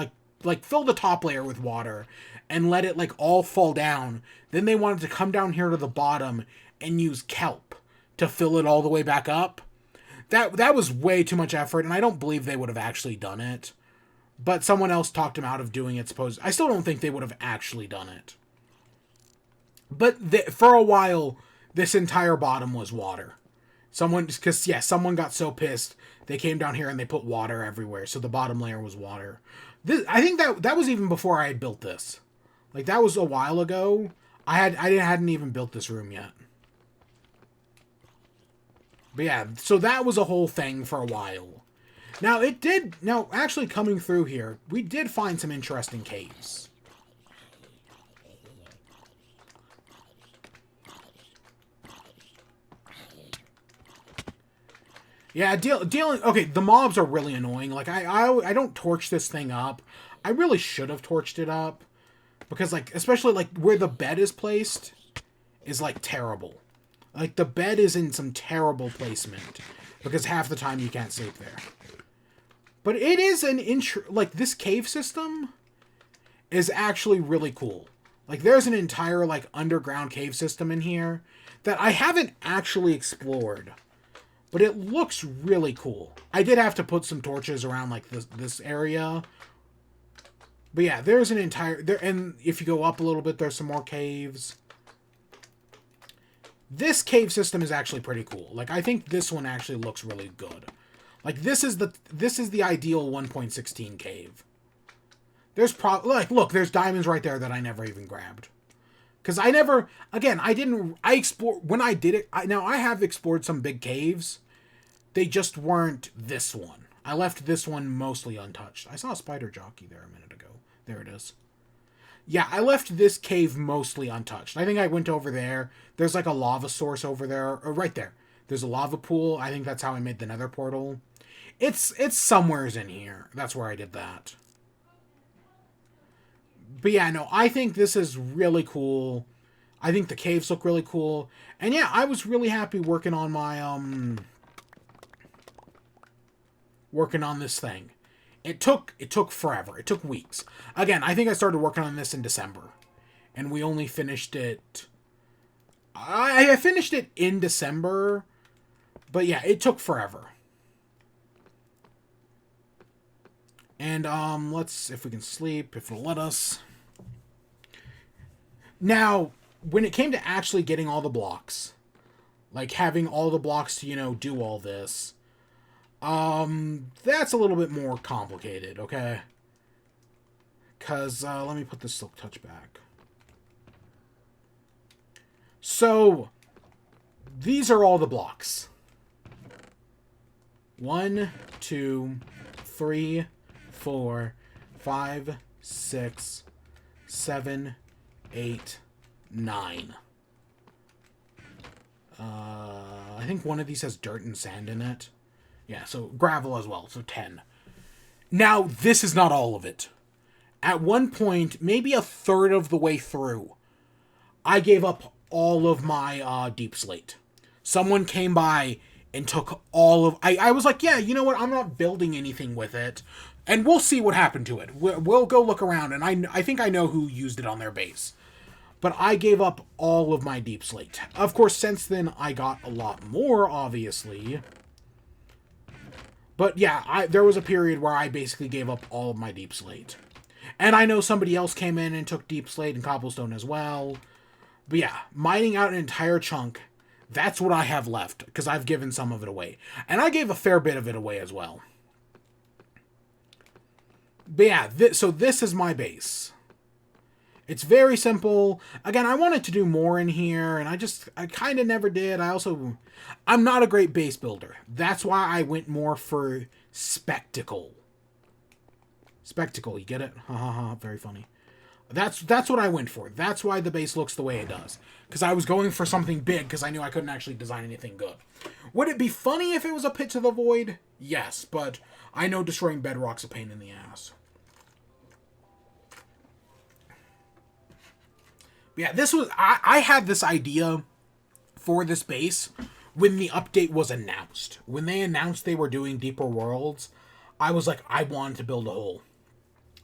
like fill the top layer with water and let it like all fall down. Then they wanted to come down here to the bottom and use kelp to fill it all the way back up. That was way too much effort, and I don't believe they would have actually done it. But someone else talked them out of doing it, I still don't think they would have actually done it. But for a while, this entire bottom was water. Someone got so pissed, they came down here and they put water everywhere, so the bottom layer was water. I think that was even before I had built this. Like, that was a while ago. I hadn't even built this room yet. But yeah, so that was a whole thing for a while. Now, actually coming through here, we did find some interesting caves. Yeah, okay, the mobs are really annoying. Like, I don't torch this thing up. I really should have torched it up. Because, like, especially, like, where the bed is placed is, like, terrible. Like, the bed is in some terrible placement. Because half the time you can't sleep there. But it is like, this cave system is actually really cool. Like, there's an entire, like, underground cave system in here that I haven't actually explored. But it looks really cool. I did have to put some torches around, like, this area. But yeah, there's an entire... and if you go up a little bit, there's some more caves. This cave system is actually pretty cool. Like, I think this one actually looks really good. Like, this is the ideal 1.16 cave. There's look, there's diamonds right there that I never even grabbed. Because I explored, when I did it, I have explored some big caves. They just weren't this one. I left this one mostly untouched. I saw a spider jockey there a minute ago. There it is. Yeah, I left this cave mostly untouched. I think I went over there. There's like a lava source over there, or right there. There's a lava pool. I think that's how I made the nether portal. It's somewheres in here. That's where I did that. But yeah, no, I think this is really cool. I think the caves look really cool. And yeah, I was really happy working on my, working on this thing. It took forever. It took weeks. Again, I think I started working on this in December. And we only finished it... I finished it in December. But yeah, it took forever. And, let's... if we can sleep, if it'll let us... Now, when it came to actually getting all the blocks, like having all the blocks to, do all this, that's a little bit more complicated, okay? Because, let me put the silk touch back. So, these are all the blocks. 1, 2, 3, 4, 5, 6, 7, 8, 9. I think one of these has dirt and sand in it. Yeah, so gravel as well, so 10. Now, this is not all of it. At one point, maybe a third of the way through, I gave up all of my deep slate. Someone came by and took all of... I was like, yeah, you know what? I'm not building anything with it. And we'll see what happened to it. We'll go look around, and I think I know who used it on their base. But I gave up all of my deep slate. Of course, since then, I got a lot more, obviously. But yeah, there was a period where I basically gave up all of my deep slate. And I know somebody else came in and took deep slate and cobblestone as well. But yeah, mining out an entire chunk, that's what I have left, because I've given some of it away. And I gave a fair bit of it away as well. But yeah, so this is my base. It's very simple. Again, I wanted to do more in here, and I kind of never did. I'm not a great base builder. That's why I went more for spectacle. Spectacle, you get it? Ha ha ha, very funny. That's what I went for. That's why the base looks the way it does. Because I was going for something big, because I knew I couldn't actually design anything good. Would it be funny if it was a Pit to the Void? Yes, but I know destroying bedrock's a pain in the ass. But yeah, this was... I had this idea for this base when the update was announced. When they announced they were doing Deeper Worlds, I was like, I want to build a hole.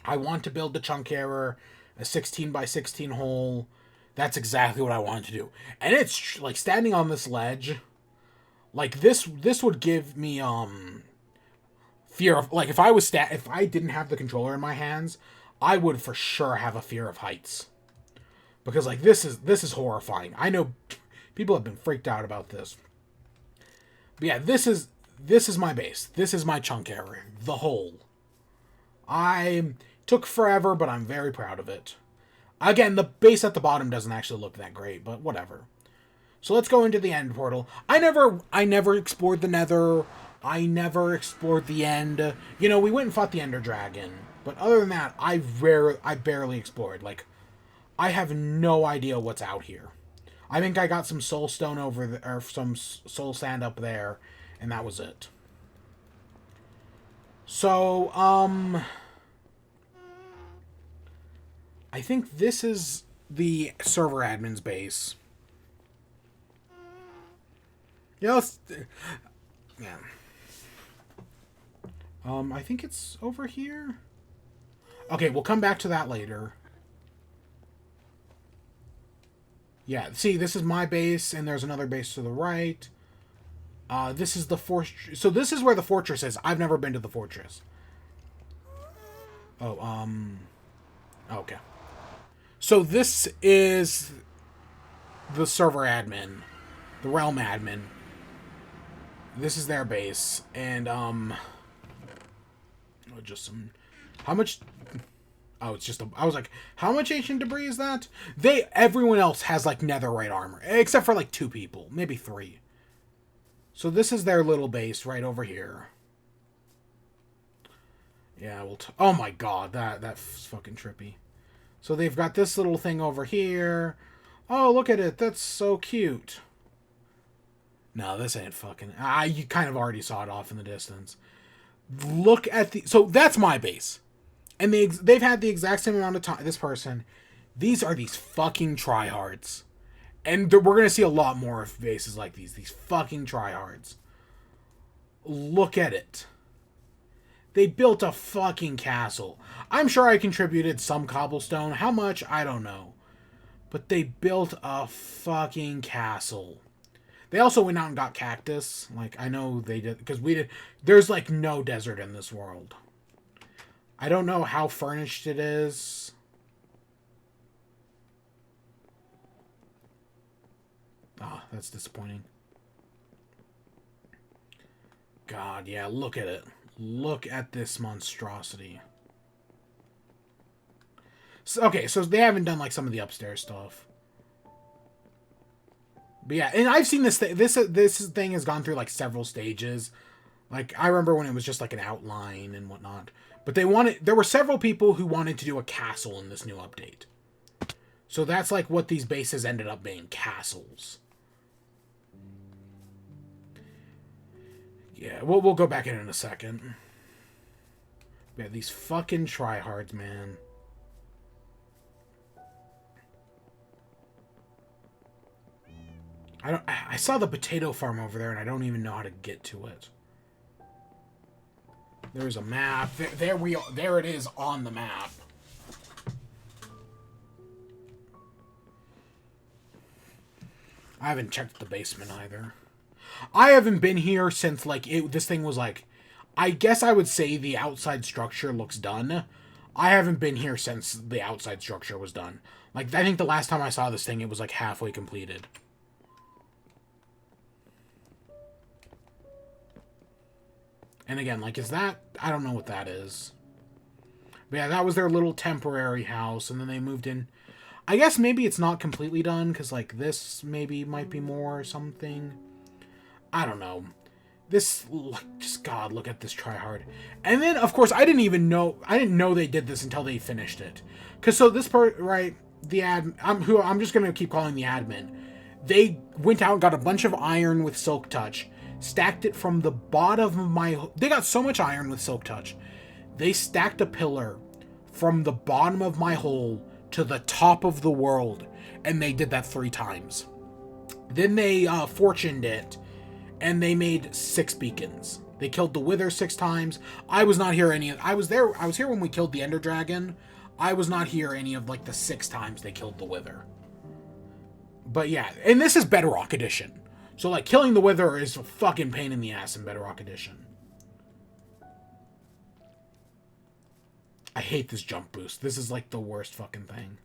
I want to build the chunk error, a 16 by 16 hole. That's exactly what I wanted to do. And it's like standing on this ledge, like this would give me fear of, like, if I didn't have the controller in my hands, I would for sure have a fear of heights. Because like this is horrifying. I know people have been freaked out about this. But yeah, this is my base. This is my chunk error, the hole. I took forever, but I'm very proud of it. Again, the base at the bottom doesn't actually look that great, but whatever. So let's go into the end portal. I never explored the Nether. I never explored the end. You know, we went and fought the Ender Dragon, but other than that, I barely explored. Like, I have no idea what's out here. I think I got some soul stone or some soul sand up there, and that was it. So, I think this is the server admin's base. Yeah. I think it's over here. Okay, we'll come back to that later. Yeah, see, this is my base, and there's another base to the right. This is the fortress. So this is where the fortress is. I've never been to the fortress. Oh, okay. So this is the server admin, the realm admin. This is their base, and just some. How much? Oh, it's just I was like, how much ancient debris is that? Everyone else has like netherite armor, except for like 2 people, maybe 3. So this is their little base right over here. Yeah, oh my god, that's fucking trippy. So they've got this little thing over here. Oh, look at it. That's so cute. No, this ain't fucking... you kind of already saw it off in the distance. Look at the... So that's my base. And they've had the exact same amount of time... This person. These are these fucking tryhards. And we're going to see a lot more of bases like these. These fucking tryhards. Look at it. They built a fucking castle. I'm sure I contributed some cobblestone. How much? I don't know. But they built a fucking castle. They also went out and got cactus. Like, I know they did. Because we did. There's, like, no desert in this world. I don't know how furnished it is. Ah, that's disappointing. God, yeah, look at it. Look at this monstrosity. So, okay, so they haven't done like some of the upstairs stuff. But yeah, and I've seen this thing. This thing has gone through like several stages. Like I remember when it was just like an outline and whatnot. But there were several people who wanted to do a castle in this new update. So that's like what these bases ended up being, castles. Yeah, we'll go back in a second. Yeah, these fucking tryhards, man. I saw the potato farm over there, and I don't even know how to get to it. There's a map. There it is on the map. I haven't checked the basement either. I haven't been here since, like, this thing was, like... I guess I would say the outside structure looks done. I haven't been here since the outside structure was done. Like, I think the last time I saw this thing, it was like halfway completed. And again, like, is that... I don't know what that is. But yeah, that was their little temporary house, and then they moved in. I guess maybe it's not completely done, because, like, this maybe might be more or something. I don't know. This, like, just, God, look at this tryhard. And then, of course, I didn't know they did this until they finished it. Because, so this part, right, I'm just going to keep calling the admin. They went out and got a bunch of iron with Silk Touch, stacked it from the bottom of my... They got so much iron with Silk Touch. They stacked a pillar from the bottom of my hole to the top of the world, and they did that 3 times. Then they fortuned it, and they made 6 beacons. They killed the Wither 6 times. I was not here I was here when we killed the Ender Dragon. I was not here any of, like, the 6 times they killed the Wither. But yeah, and this is Bedrock Edition. So, like, killing the Wither is a fucking pain in the ass in Bedrock Edition. I hate this jump boost. This is, like, the worst fucking thing.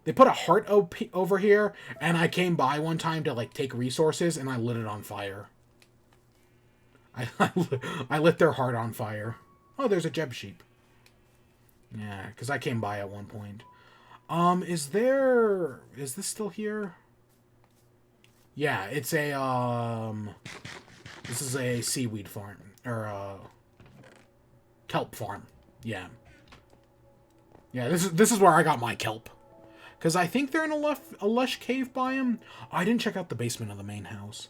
They put a heart over here, and I came by one time to, like, take resources, and I lit it on fire. I lit their heart on fire. Oh, there's a Jeb sheep. Yeah, because I came by at one point. Is this still here? Yeah, it's a, this is a seaweed farm, or a kelp farm. Yeah. Yeah, this is where I got my kelp. Because I think they're in a lush cave biome. Oh, I didn't check out the basement of the main house.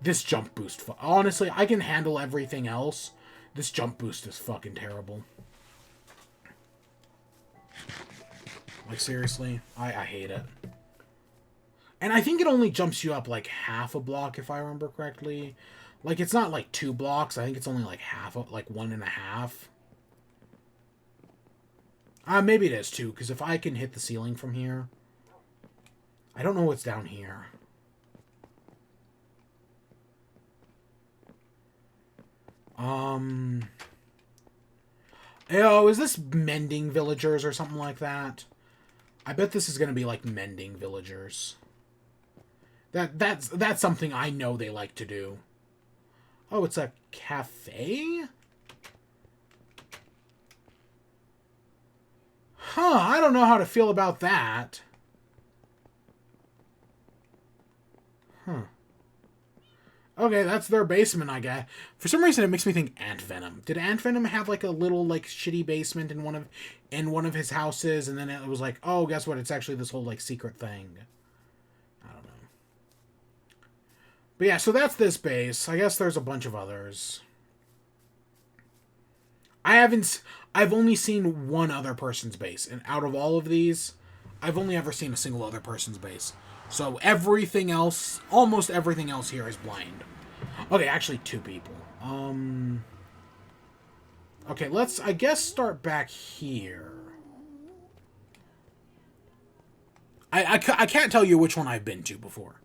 This jump boost, honestly, I can handle everything else. This jump boost is fucking terrible. Like, seriously, I hate it. And I think it only jumps you up, like, half a block, if I remember correctly. Like, it's not, like, 2 blocks. I think it's only, like, like 1.5. Maybe it is 2, because if I can hit the ceiling from here... I don't know what's down here. Oh, is this mending villagers or something like that? I bet this is going to be, like, mending villagers. That's something I know they like to do. Oh, it's a cafe? Huh, I don't know how to feel about that. Huh. Okay, that's their basement, I guess. For some reason, it makes me think Ant Venom. Did Ant Venom have, like, a little, like, shitty basement in one of his houses, and then it was like, oh, guess what? It's actually this whole, like, secret thing. I don't know. But yeah, so that's this base. I guess there's a bunch of others. I've only seen one other person's base, and out of all of these, I've only ever seen a single other person's base. So everything else, almost everything else here is blind. Okay, actually 2 people. Okay, let's, I guess, start back here. I can't tell you which one I've been to before.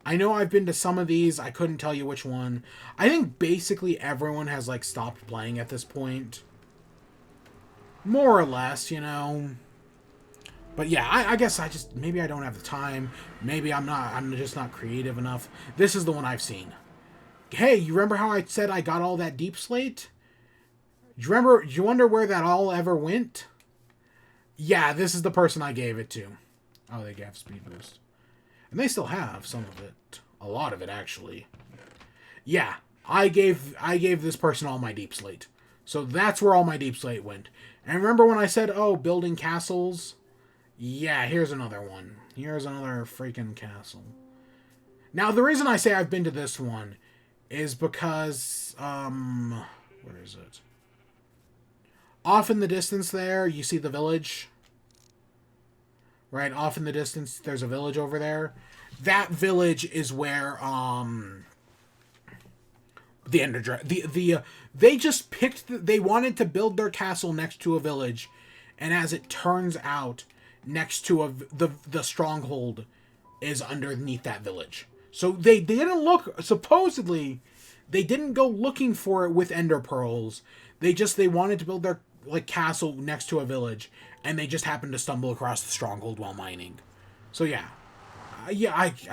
I know I've been to some of these. I couldn't tell you which one. I think basically everyone has, like, stopped playing at this point. More or less, you know. But yeah, I guess maybe I don't have the time. Maybe I'm just not creative enough. This is the one I've seen. Hey, you remember how I said I got all that deep slate? Do you wonder where that all ever went? Yeah, this is the person I gave it to. Oh, they gave speed boost. And they still have some of it. A lot of it, actually. Yeah, I gave this person all my deep slate. So that's where all my deep slate went. And remember when I said, oh, building castles? Yeah, here's another one. Here's another freaking castle. Now, the reason I say I've been to this one is because, where is it? Off in the distance there, you see the village. Right, off in the distance, there's a village over there. That village is where, the Ender Dragon, they just picked, they wanted to build their castle next to a village, and as it turns out, next to the stronghold is underneath that village. So they didn't look, supposedly, they didn't go looking for it with ender pearls. They wanted to build like castle next to a village, and they just happened to stumble across the stronghold while mining. So yeah, I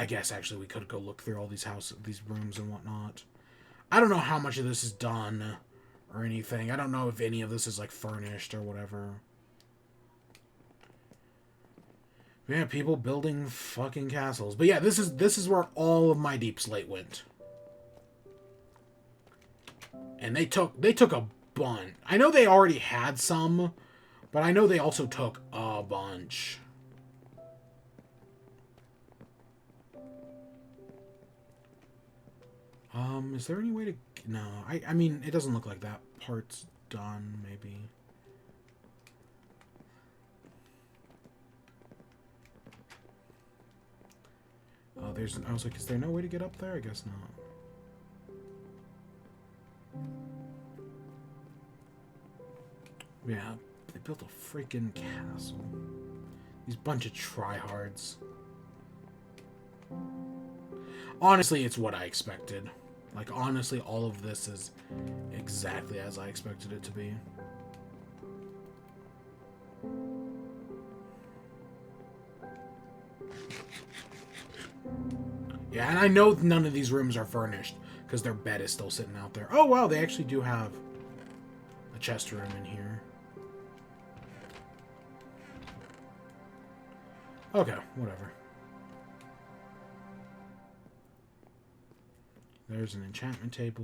guess actually we could go look through all these these rooms and whatnot. I don't know how much of this is done or anything. I don't know if any of this is like furnished or whatever. Yeah, people building fucking castles. But yeah, this is where all of my Deep Slate went. And they took a bunch. I know they already had some, but I know they also took a bunch. Is there any way to... No, I mean, it doesn't look like that part's done, maybe. Oh, I was like, is there no way to get up there? I guess not. Yeah, they built a freaking castle. These bunch of tryhards. Honestly, it's what I expected. Like, honestly, all of this is exactly as I expected it to be. Yeah, and I know none of these rooms are furnished, because their bed is still sitting out there. Oh, wow, they actually do have a chest room in here. Okay, whatever. There's an enchantment table.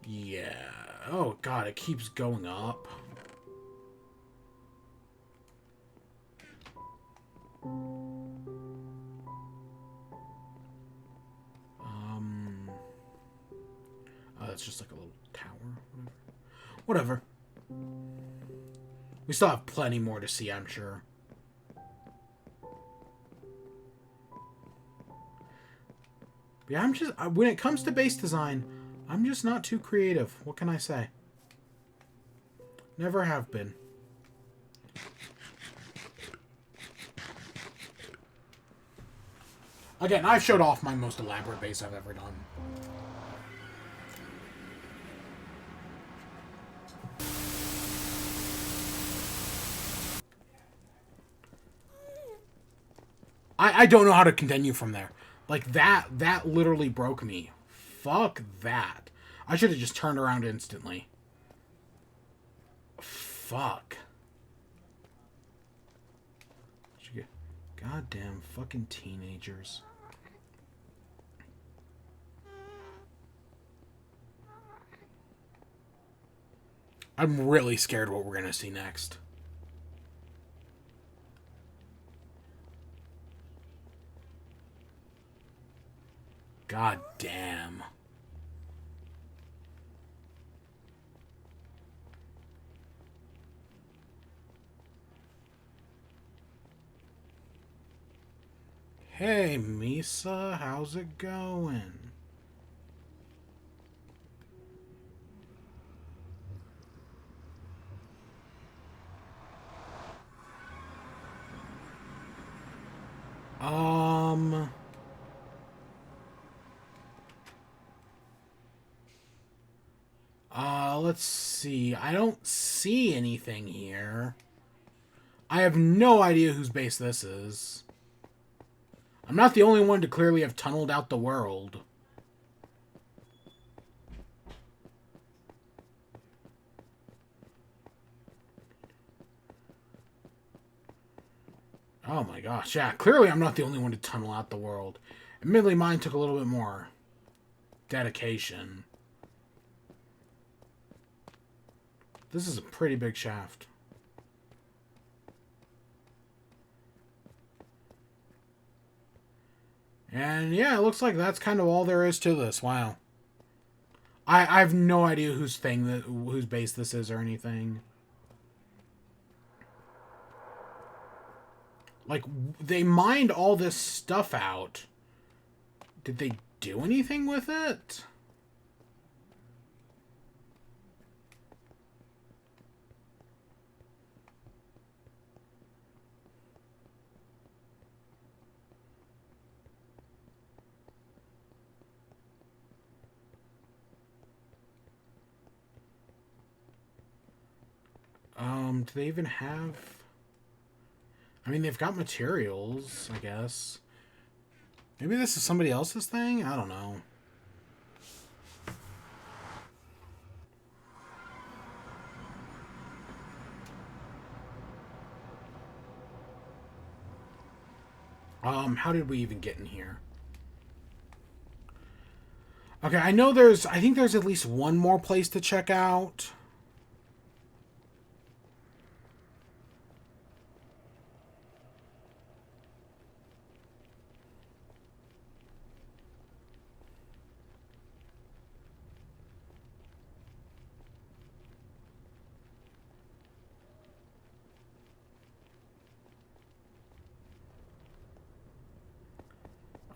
Yeah. Oh, God, it keeps going up. Oh, that's just like a little tower. Whatever. We still have plenty more to see, I'm sure. Yeah, I'm just... when it comes to base design, I'm just not too creative. What can I say? Never have been. Again, I've showed off my most elaborate base I've ever done. I don't know how to continue from there. Like, that literally broke me. Fuck that. I should have just turned around instantly. Fuck. Goddamn fucking teenagers. I'm really scared what we're gonna see next. God damn. Hey, Misa, how's it going? Let's see. I don't see anything here. I have no idea whose base this is. I'm not the only one to clearly have tunneled out the world. Oh my gosh, yeah, clearly I'm not the only one to tunnel out the world. Admittedly, mine took a little bit more dedication. This is a pretty big shaft. And yeah, it looks like that's kind of all there is to this. Wow. I have no idea whose base this is or anything. Like, they mined all this stuff out. Did they do anything with it? Do they even have... I mean, they've got materials, I guess. Maybe this is somebody else's thing? I don't know. How did we even get in here? Okay, I know I think there's at least one more place to check out.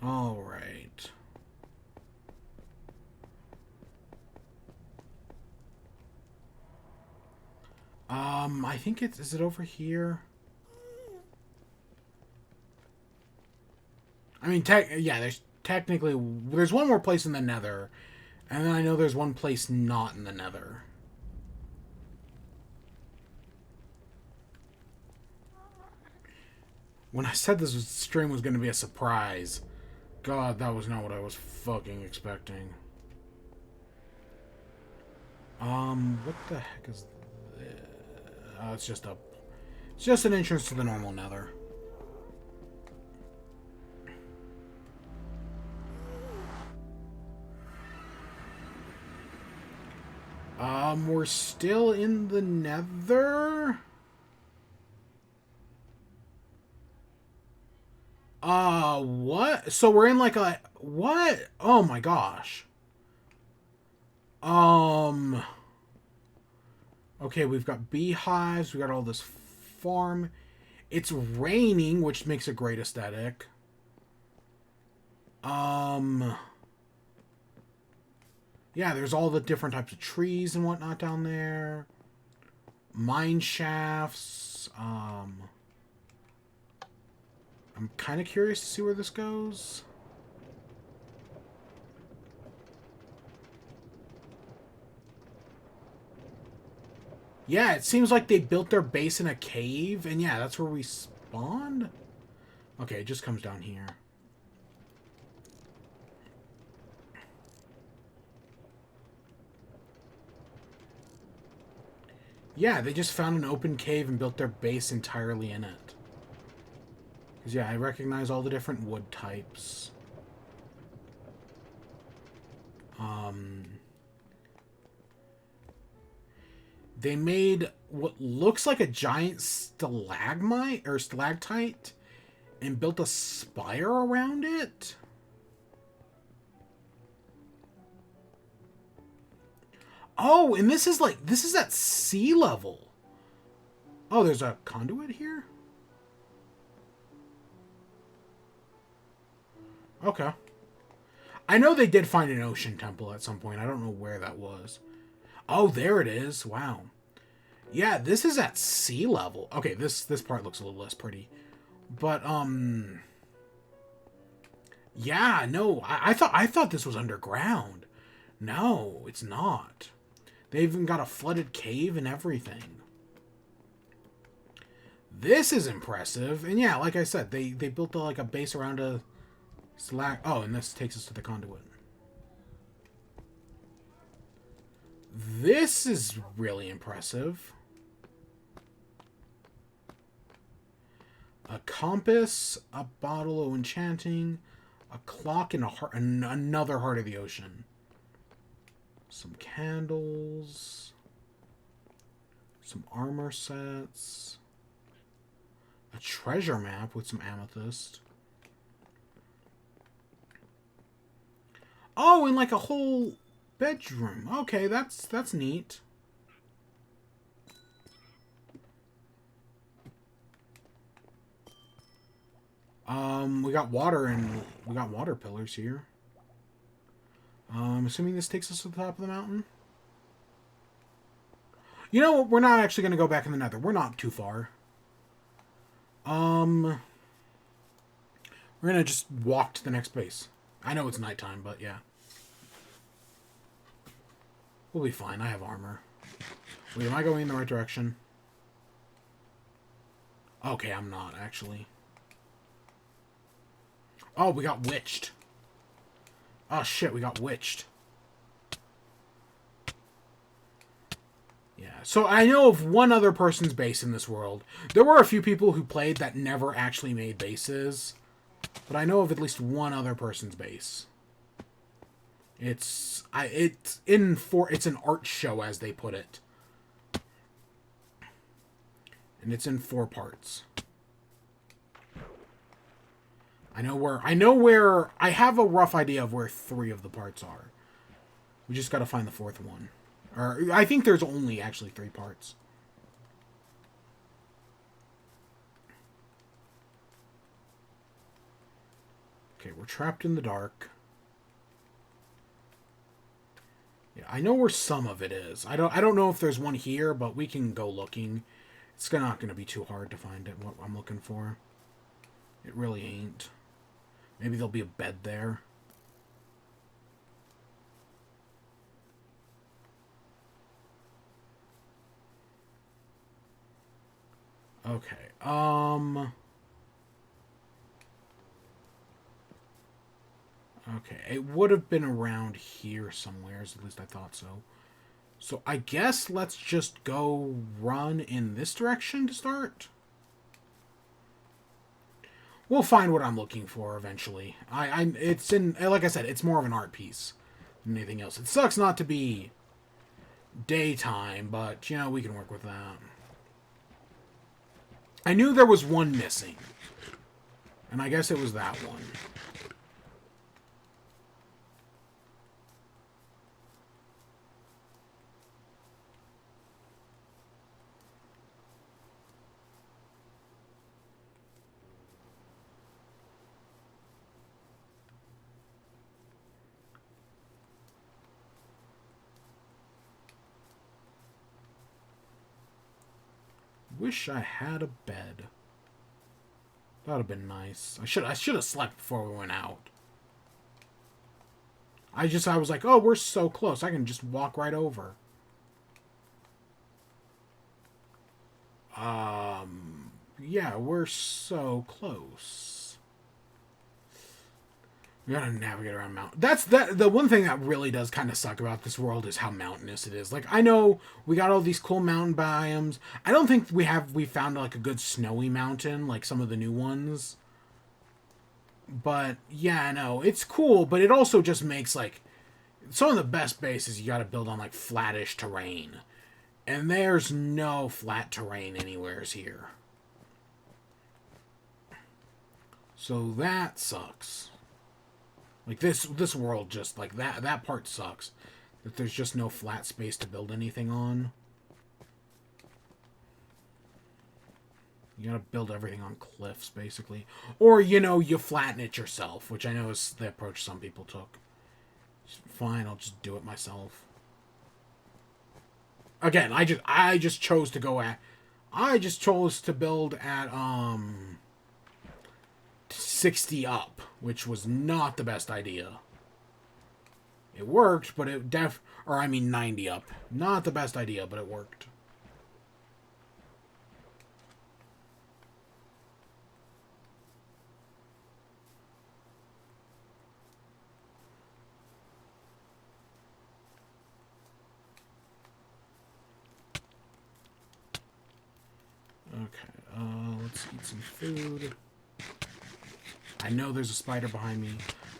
All right. I think is it over here? I mean, yeah, there's one more place in the Nether, and then I know there's one place not in the Nether. When I said this stream was going to be a surprise, God, that was not what I was fucking expecting. What the heck is this? It's just an entrance to the normal Nether. We're still in the Nether? What? So we're in like a... What? Oh my gosh. Okay, we've got beehives. We got all this farm. It's raining, which makes a great aesthetic. Yeah, there's all the different types of trees and whatnot down there. Mine shafts. I'm kind of curious to see where this goes. Yeah, it seems like they built their base in a cave, and yeah, that's where we spawned. Okay, it just comes down here. Yeah, they just found an open cave and built their base entirely in it. Because, yeah, I recognize all the different wood types. They made what looks like a giant stalagmite or stalactite and built a spire around it. Oh, and this is at sea level. Oh, there's a conduit here? Okay. I know they did find an ocean temple at some point. I don't know where that was. Oh, there it is. Wow. Yeah, this is at sea level. Okay, this part looks a little less pretty. But yeah, no. I thought this was underground. No, it's not. They even got a flooded cave and everything. This is impressive. And yeah, like I said, they built like a base around a slack. Oh, and this takes us to the conduit. This is really impressive. A compass, a bottle of enchanting, a clock, and another heart of the ocean. Some candles. Some armor sets. A treasure map with some amethyst. Oh, and like a whole bedroom. Okay, that's neat. We got water and we got water pillars here. Assuming this takes us to the top of the mountain. You know what? We're not actually going to go back in the Nether. We're not too far. We're going to just walk to the next base. I know it's nighttime, but yeah. We'll be fine. I have armor. Wait, am I going in the right direction? Okay, I'm not, actually. Oh, we got witched. Oh, shit, we got witched. Yeah, so I know of one other person's base in this world. There were a few people who played that never actually made bases, but I know of at least one other person's base. It's an art show, as they put it, and it's in 4 parts. I have a rough idea of where 3 of the parts are. We just got to find the 4th one. Or I think there's only actually 3 parts. Okay, we're trapped in the dark. Yeah, I know where some of it is. I don't know if there's one here, but we can go looking. It's not going to be too hard to find it, what I'm looking for. It really ain't. Maybe there'll be a bed there. Okay. Okay. It would have been around here somewhere, at least I thought so. So I guess let's just go run in this direction to start. We'll find what I'm looking for eventually. It's in, like I said, it's more of an art piece than anything else. It sucks not to be daytime, but, you know, we can work with that. I knew there was one missing, and I guess it was that one. Wish I had a bed. That would have been nice. I should have slept before we went out. I was like, oh, we're so close. I can just walk right over. Yeah, we're so close. We gotta navigate around mountain. The one thing that really does kind of suck about this world is how mountainous it is. Like, I know we got all these cool mountain biomes. I don't think we found like a good snowy mountain like some of the new ones. But yeah, no, it's cool, but it also just makes like some of the best bases you gotta build on like flattish terrain. And there's no flat terrain anywheres here. So that sucks. Like this world just like that part sucks. That there's just no flat space to build anything on. You gotta build everything on cliffs, basically. Or, you know, you flatten it yourself, which I know is the approach some people took. Fine, I'll just do it myself. Again, I just chose to go at... I just chose to build at, 60 up, which was not the best idea. It worked, but it 90 up. Not the best idea, but it worked. Okay, let's eat some food. I know there's a spider behind me.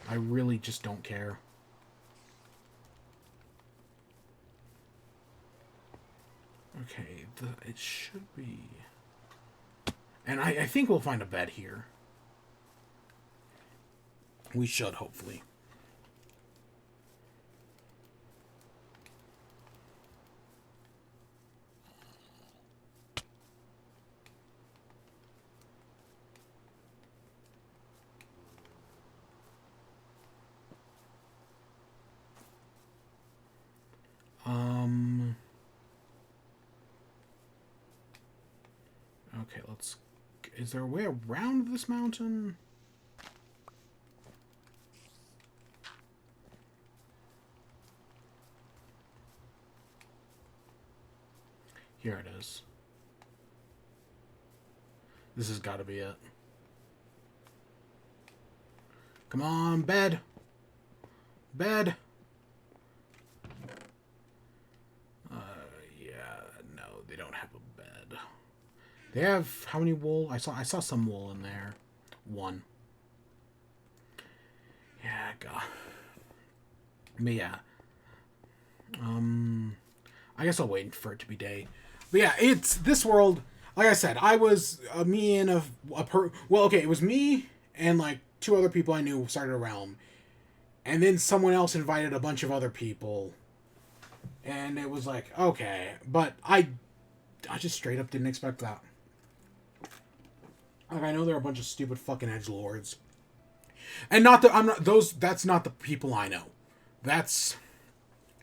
I really just don't care. Okay, it should be... And I think we'll find a bed here. We should, hopefully. Okay, let's... Is there a way around this mountain? Here it is. This has got to be it. Come on, bed. Bed. Yeah, no, they don't have a bed. They have how many wool? I saw some wool in there. 1. Yeah, God. But yeah. I guess I'll wait for it to be day. But yeah, it's this world. Like I said, I was me and well, okay, it was me and like 2 other people I knew started a realm, and then someone else invited a bunch of other people, and it was like okay, but I just straight up didn't expect that. Like I know they're a bunch of stupid fucking edgelords, and not that I'm not those. That's not the people I know.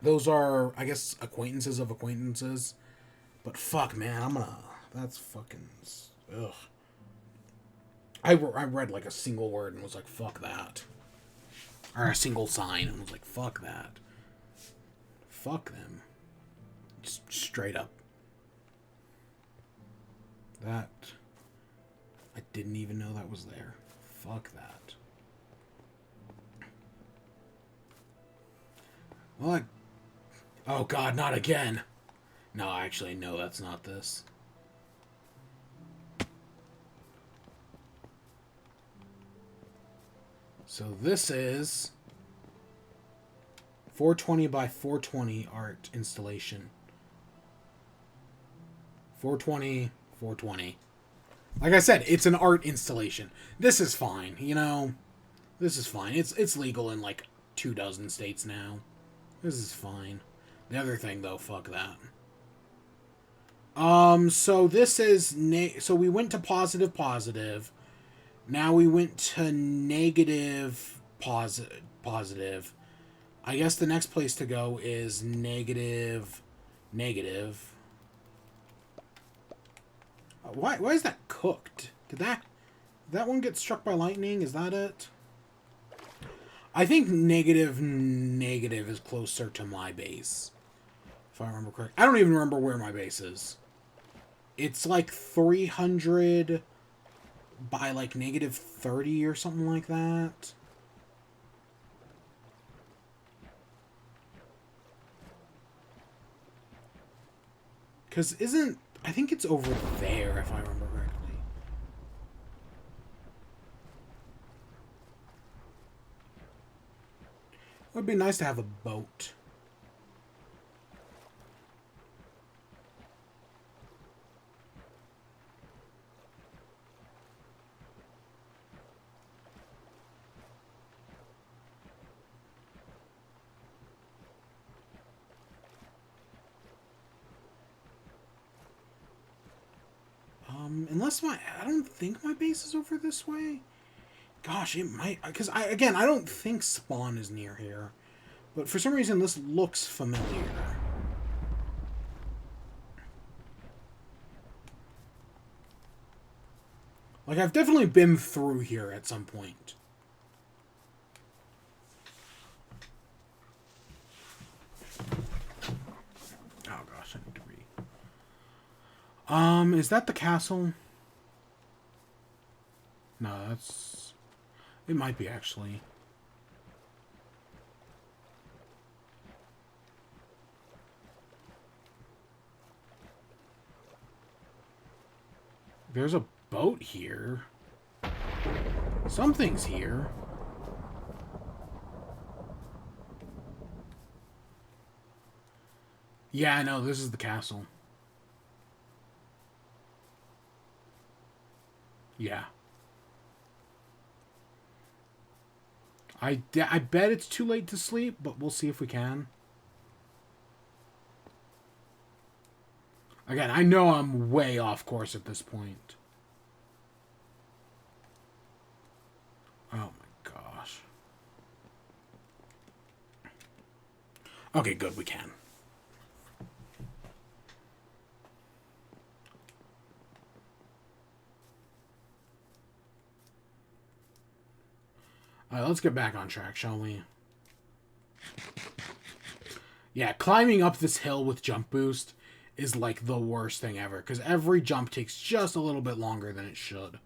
Those are, I guess, acquaintances of acquaintances. But fuck, man, that's fucking... Ugh. I read, like, a single word and was like, fuck that. Or a single sign and was like, fuck that. Fuck them. Just straight up. That... I didn't even know that was there. Fuck that. Well, oh god, not again. No, actually, no, that's not this. So this is 420 by 420 art installation. 420, 420. Like I said, it's an art installation. This is fine, you know. This is fine. It's legal in like 24 states now. This is fine. The other thing, though, fuck that. So this is... so we went to positive. Now we went to negative positive. I guess the next place to go is negative. Why is that cooked? Did that one get struck by lightning? Is that it? I think negative is closer to my base. If I remember correctly. I don't even remember where my base is. It's like 300 by like negative 30 or something like that. Because I think it's over there if I remember correctly. It would be nice to have a boat. Unless I don't think my base is over this way. Gosh, it might, because I don't think spawn is near here. But for some reason, this looks familiar. Like, I've definitely been through here at some point. Oh gosh, I need to read. Is that the castle? No, that's... It might be, actually. There's a boat here. Something's here. Yeah, I know. This is the castle. Yeah. I bet it's too late to sleep, but we'll see if we can. Again, I know I'm way off course at this point. Oh my gosh. Okay, good, we can. Alright, let's get back on track, shall we? Yeah, climbing up this hill with jump boost is like the worst thing ever, because every jump takes just a little bit longer than it should.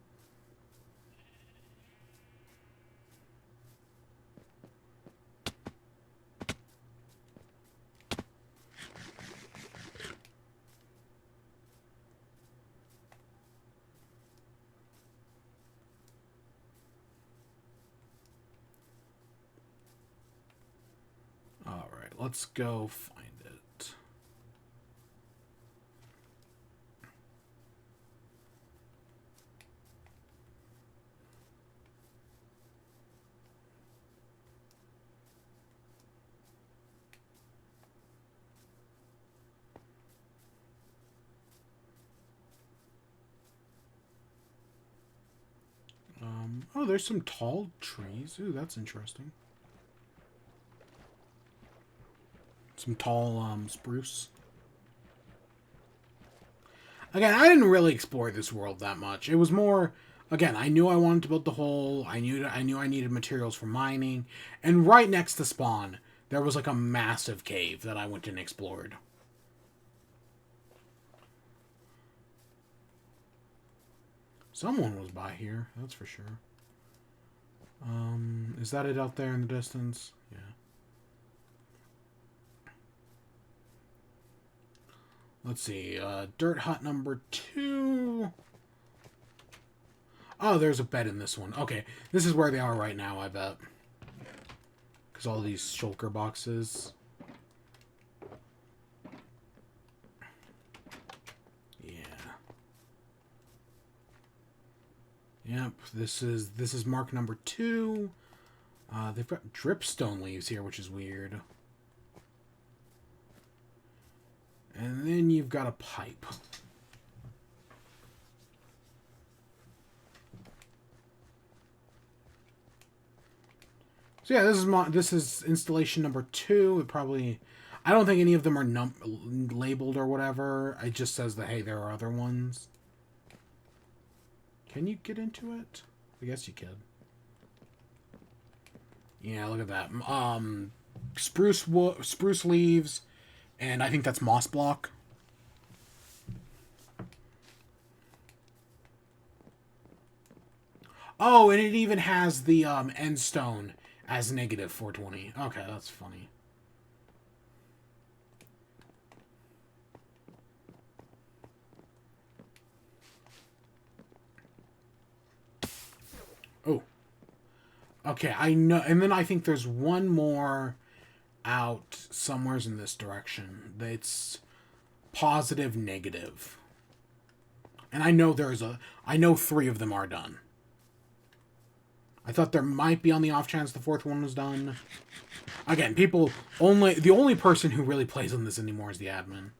Alright, let's go find it. Oh, there's some tall trees. Ooh, that's interesting. Some tall spruce. Again, I didn't really explore this world that much. It was more, again, I knew I wanted to build the hole. I knew I needed materials for mining, and right next to spawn, there was like a massive cave that I went and explored. Someone was by here, that's for sure. Is that it out there in the distance? Yeah. Let's see, dirt hut number 2. Oh, there's a bed in this one. Okay, this is where they are right now, I bet. Because all these shulker boxes. Yeah. Yep, this is mark number 2. They've got dripstone leaves here, which is weird. And then you've got a pipe. So yeah, this is installation number 2. It probably, I don't think any of them are labeled or whatever. It just says that, hey, there are other ones. Can you get into it? I guess you could. Yeah, look at that. Spruce leaves, and I think that's moss block. Oh, and it even has the end stone as negative 420. Okay, that's funny. Oh. Okay, I know. And then I think there's one more out somewheres in this direction. It's positive, negative. And I know I know 3 of them are done. I thought there might be on the off chance the 4th one was done. Again, the only person who really plays on this anymore is the admin.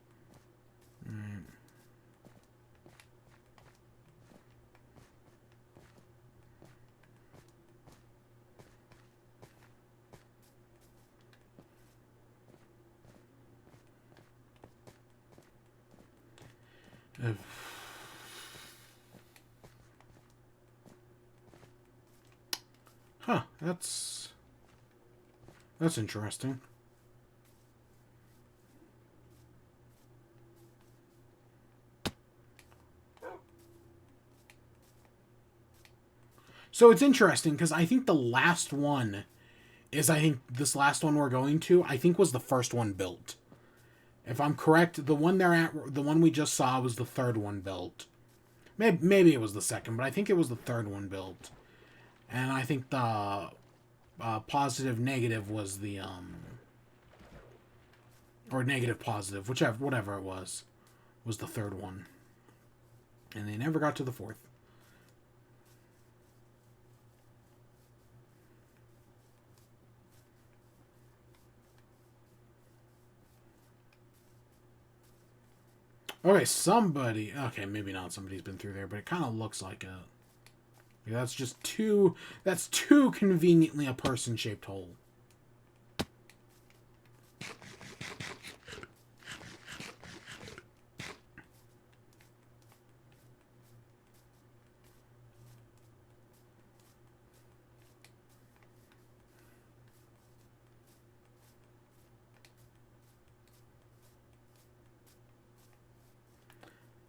Huh, that's interesting. So it's interesting because I think the last one I think this last one we're going to, I think was the first one built. If I'm correct, the one we just saw was the 3rd one built. Maybe it was the 2nd, but I think it was the 3rd one built. And I think the positive negative was the or negative positive, whatever it was the 3rd one. And they never got to the 4th. Okay, okay, maybe not somebody's been through there, but it kind of looks like it. Yeah, that's too conveniently a person-shaped hole.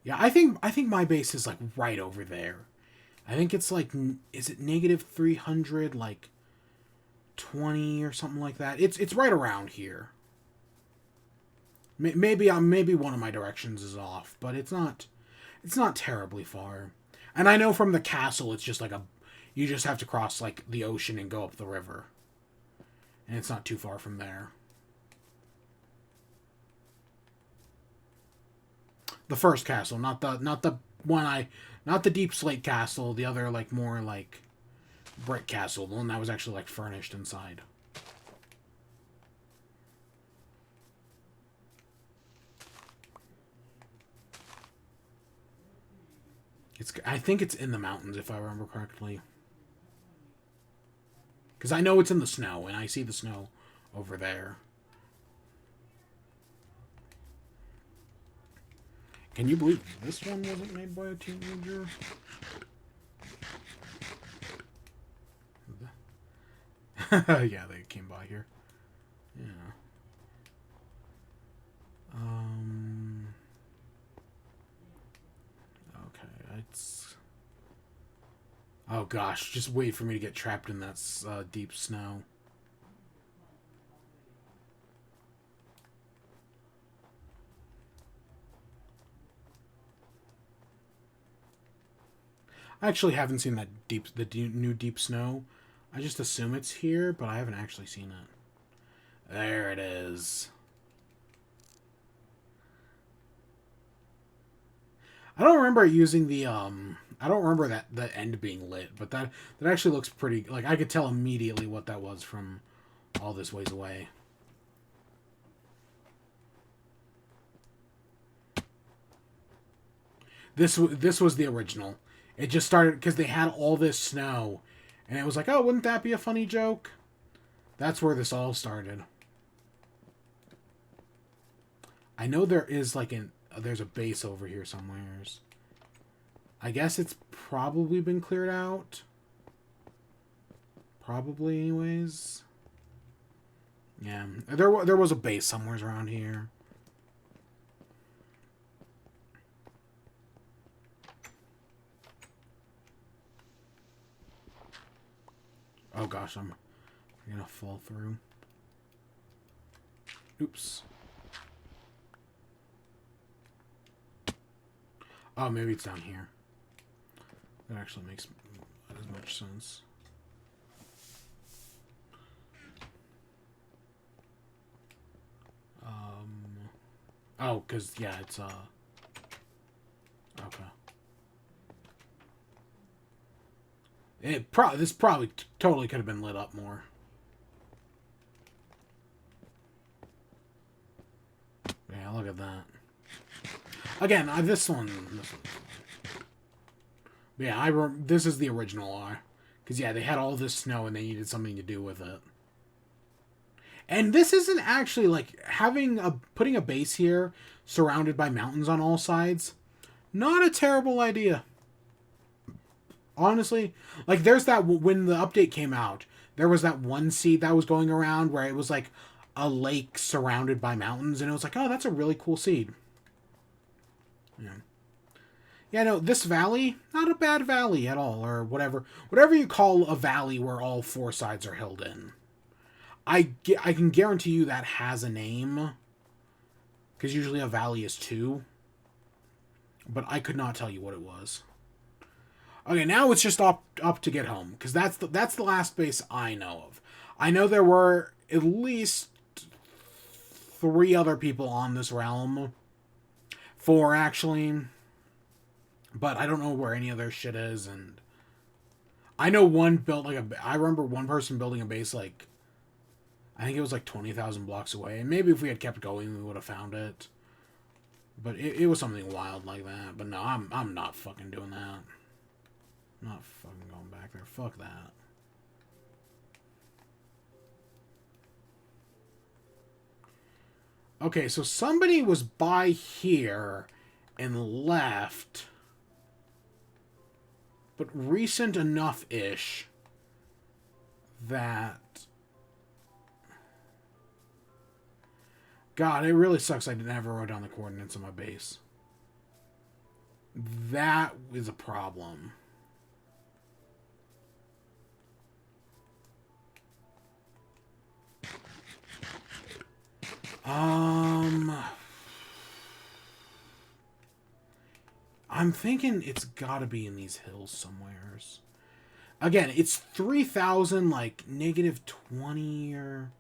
Yeah, I think my base is like right over there. I think it's like, is it negative 300, like 20 or something like that? It's right around here. Maybe one of my directions is off, but it's not terribly far. And I know from the castle it's just like you just have to cross like the ocean and go up the river. And it's not too far from there. The first castle, not the one not the Deep Slate castle, the other like more like brick castle, the one that was actually like furnished inside. I think it's in the mountains if I remember correctly. Because I know it's in the snow, and I see the snow over there. Can you believe this one wasn't made by a teenager? Yeah, they came by here. Yeah. Okay, it's... Oh gosh, just wait for me to get trapped in that deep snow. I actually haven't seen new deep snow. I just assume it's here, but I haven't actually seen it. There it is. I don't remember using the I don't remember that the end being lit, but that actually looks pretty. Like I could tell immediately what that was from all this ways away. This was the original. It just started because they had all this snow, and it was like, oh, wouldn't that be a funny joke? That's where this all started. I know there is like there's a base over here somewheres. I guess it's probably been cleared out. Probably, anyways. Yeah, there was a base somewheres around here. Oh gosh, I'm gonna fall through. Oops. Oh, maybe it's down here. That actually makes as much sense. Oh, cause yeah, it's okay. This probably totally could have been lit up more. Yeah, look at that. Again, this one. Yeah, this is the original because yeah, they had all this snow and they needed something to do with it. And this isn't actually like putting a base here surrounded by mountains on all sides. Not a terrible idea. Honestly, like there's that when the update came out, there was that one seed that was going around where it was like a lake surrounded by mountains, and it was like, oh, that's a really cool seed. Yeah. Yeah, no, this valley, not a bad valley at all, or whatever you call a valley where all four sides are held in. I can guarantee you that has a name, because usually a valley is two, but I could not tell you what it was. Okay, now it's just up to get home, because that's the last base I know of. I know there were at least 3 other people on this realm. 4 actually, but I don't know where any of their shit is. And I know one built like I remember one person building a base like I think it was like 20,000 blocks away. And maybe if we had kept going, we would have found it. But it was something wild like that. But no, I'm not fucking doing that. I'm not fucking going back there. Fuck that. Okay, so somebody was by here and left. But recent enough-ish that... God, it really sucks I never wrote down the coordinates of my base. That is a problem. I'm thinking it's gotta be in these hills somewheres. Again, it's 3,000, like, -20 or...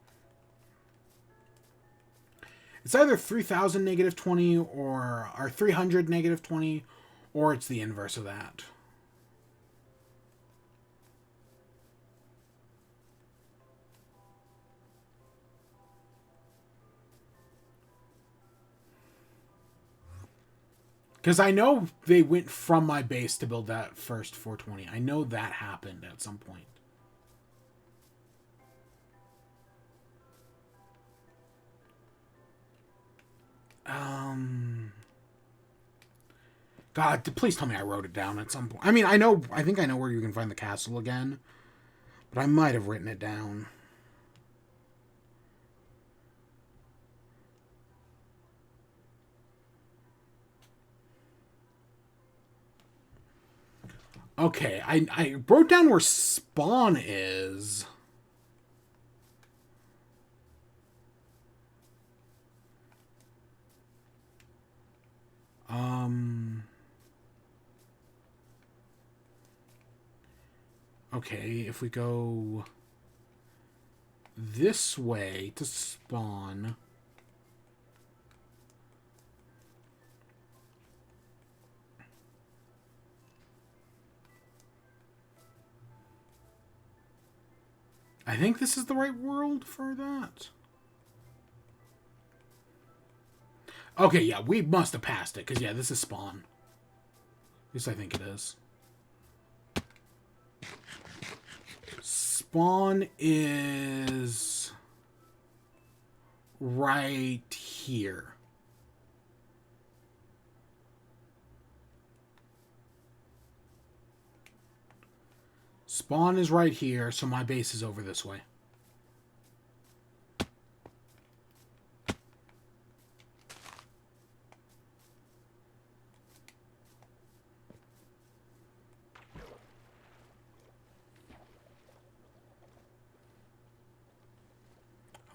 It's either 3,000 -20 or 300 -20, or it's the inverse of that. Because I know they went from my base to build that first 420. I know that happened at some point. God, please tell me I wrote it down at some point. I mean, I think I know where you can find the castle again, but I might have written it down. Okay, I wrote down where spawn is. Okay, if we go this way to spawn... I think this is the right world for that. Okay, yeah, we must have passed it, because, yeah, this is spawn. At least I think it is. Spawn is... right here. Spawn is right here, so my base is over this way.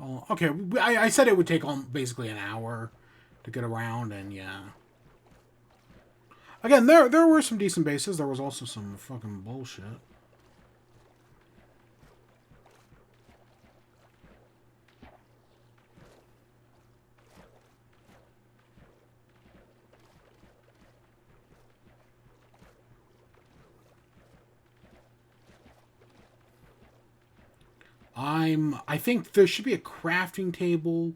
Oh, okay, I said it would take basically an hour to get around, and yeah. Again, there were some decent bases. There was also some fucking bullshit. I think there should be a crafting table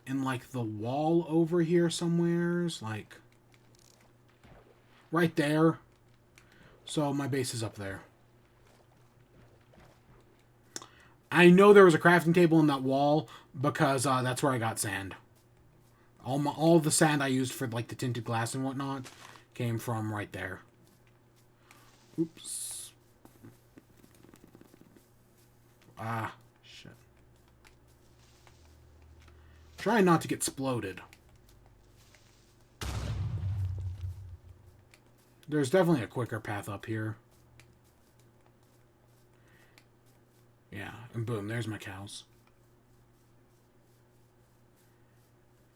in, like, the wall over here somewheres, like, right there. So my base is up there. I know there was a crafting table in that wall because that's where I got sand. All the sand I used for, like, the tinted glass and whatnot came from right there. Oops. Ah, shit. Trying not to get exploded. There's definitely a quicker path up here. Yeah, and boom, there's my cows.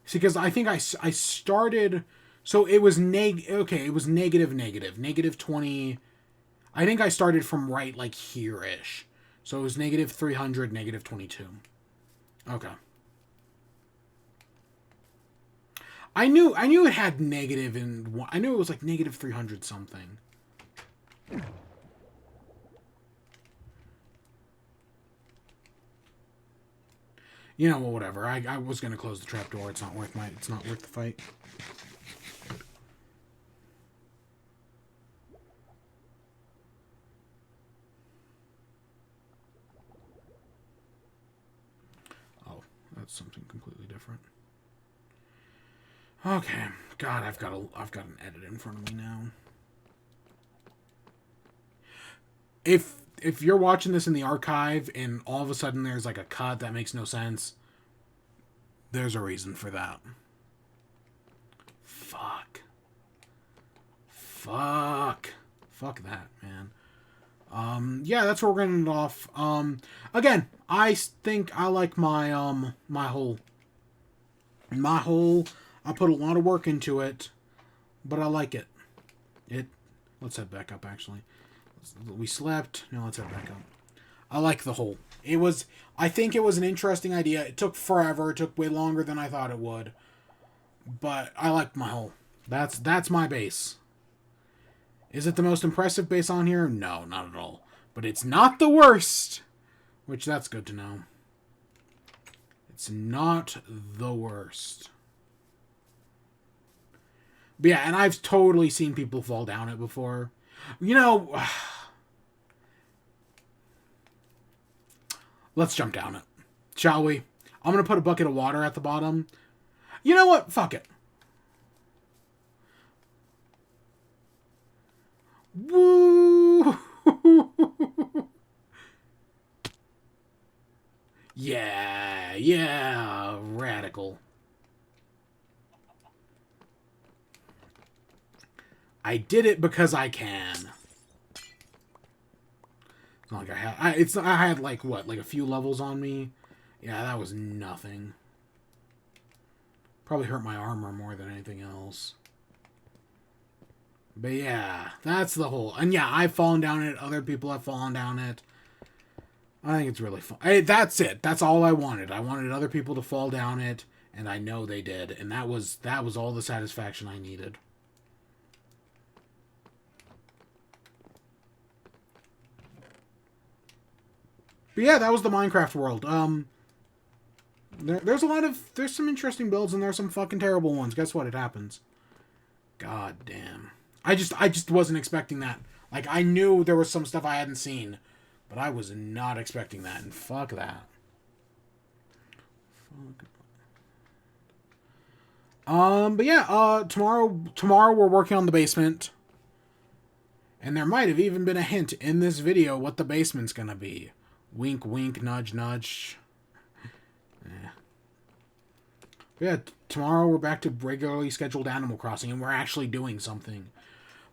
See, because I think I started... So it was okay, it was -20. I think I started from right, like, here-ish. So it was -300, -22. Okay. I knew it had negative in... I knew it was, like, -300 something. You know, well, whatever. I was gonna close the trapdoor. It's not worth the fight. Oh, that's something completely different. Okay. God, I've got an edit in front of me now. If you're watching this in the archive and all of a sudden there's, like, a cut that makes no sense, there's a reason for that. Fuck. Fuck. Fuck that, man. Yeah, that's where we're gonna end off. Again, I think I like my, my hole. I put a lot of work into it, but I like it. Let's head back up, actually. We slept. Now let's head back up. I like the hole. I think it was an interesting idea. It took forever. It took way longer than I thought it would. But I liked my hole. That's my base. Is it the most impressive base on here? No, not at all. But it's not the worst. Which, that's good to know. It's not the worst. But yeah, and I've totally seen people fall down it before. You know, let's jump down it. Shall we? I'm going to put a bucket of water at the bottom. You know what? Fuck it. Woo! Yeah, radical. I did it because I can. It's not like I had like what, like a few levels on me. Yeah, that was nothing. Probably hurt my armor more than anything else. But yeah, that's the whole. And yeah, I've fallen down it. Other people have fallen down it. I think it's really fun. That's it. That's all I wanted. I wanted other people to fall down it, and I know they did. And that was all the satisfaction I needed. But yeah, that was the Minecraft world. There's some interesting builds and there's some fucking terrible ones. Guess what? It happens. God damn. I just wasn't expecting that. Like, I knew there was some stuff I hadn't seen, but I was not expecting that, and fuck that. But yeah, tomorrow we're working on the basement. And there might have even been a hint in this video what the basement's gonna be. Wink, wink, nudge, nudge. Yeah, tomorrow we're back to regularly scheduled Animal Crossing, and we're actually doing something.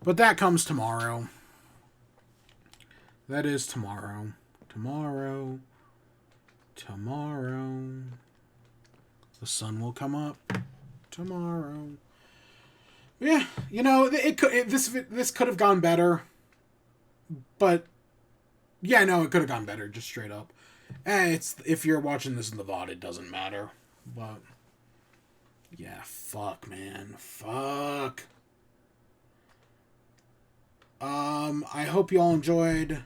But that comes tomorrow. That is tomorrow. Tomorrow. The sun will come up tomorrow. Yeah, you know, this could have gone better. But yeah, no, it could have gone better, just straight up. If you're watching this in the VOD, it doesn't matter. But yeah, fuck, man. Fuck. I hope you all enjoyed.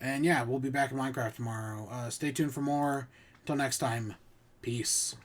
And yeah, we'll be back in Minecraft tomorrow. Stay tuned for more. Until next time, peace.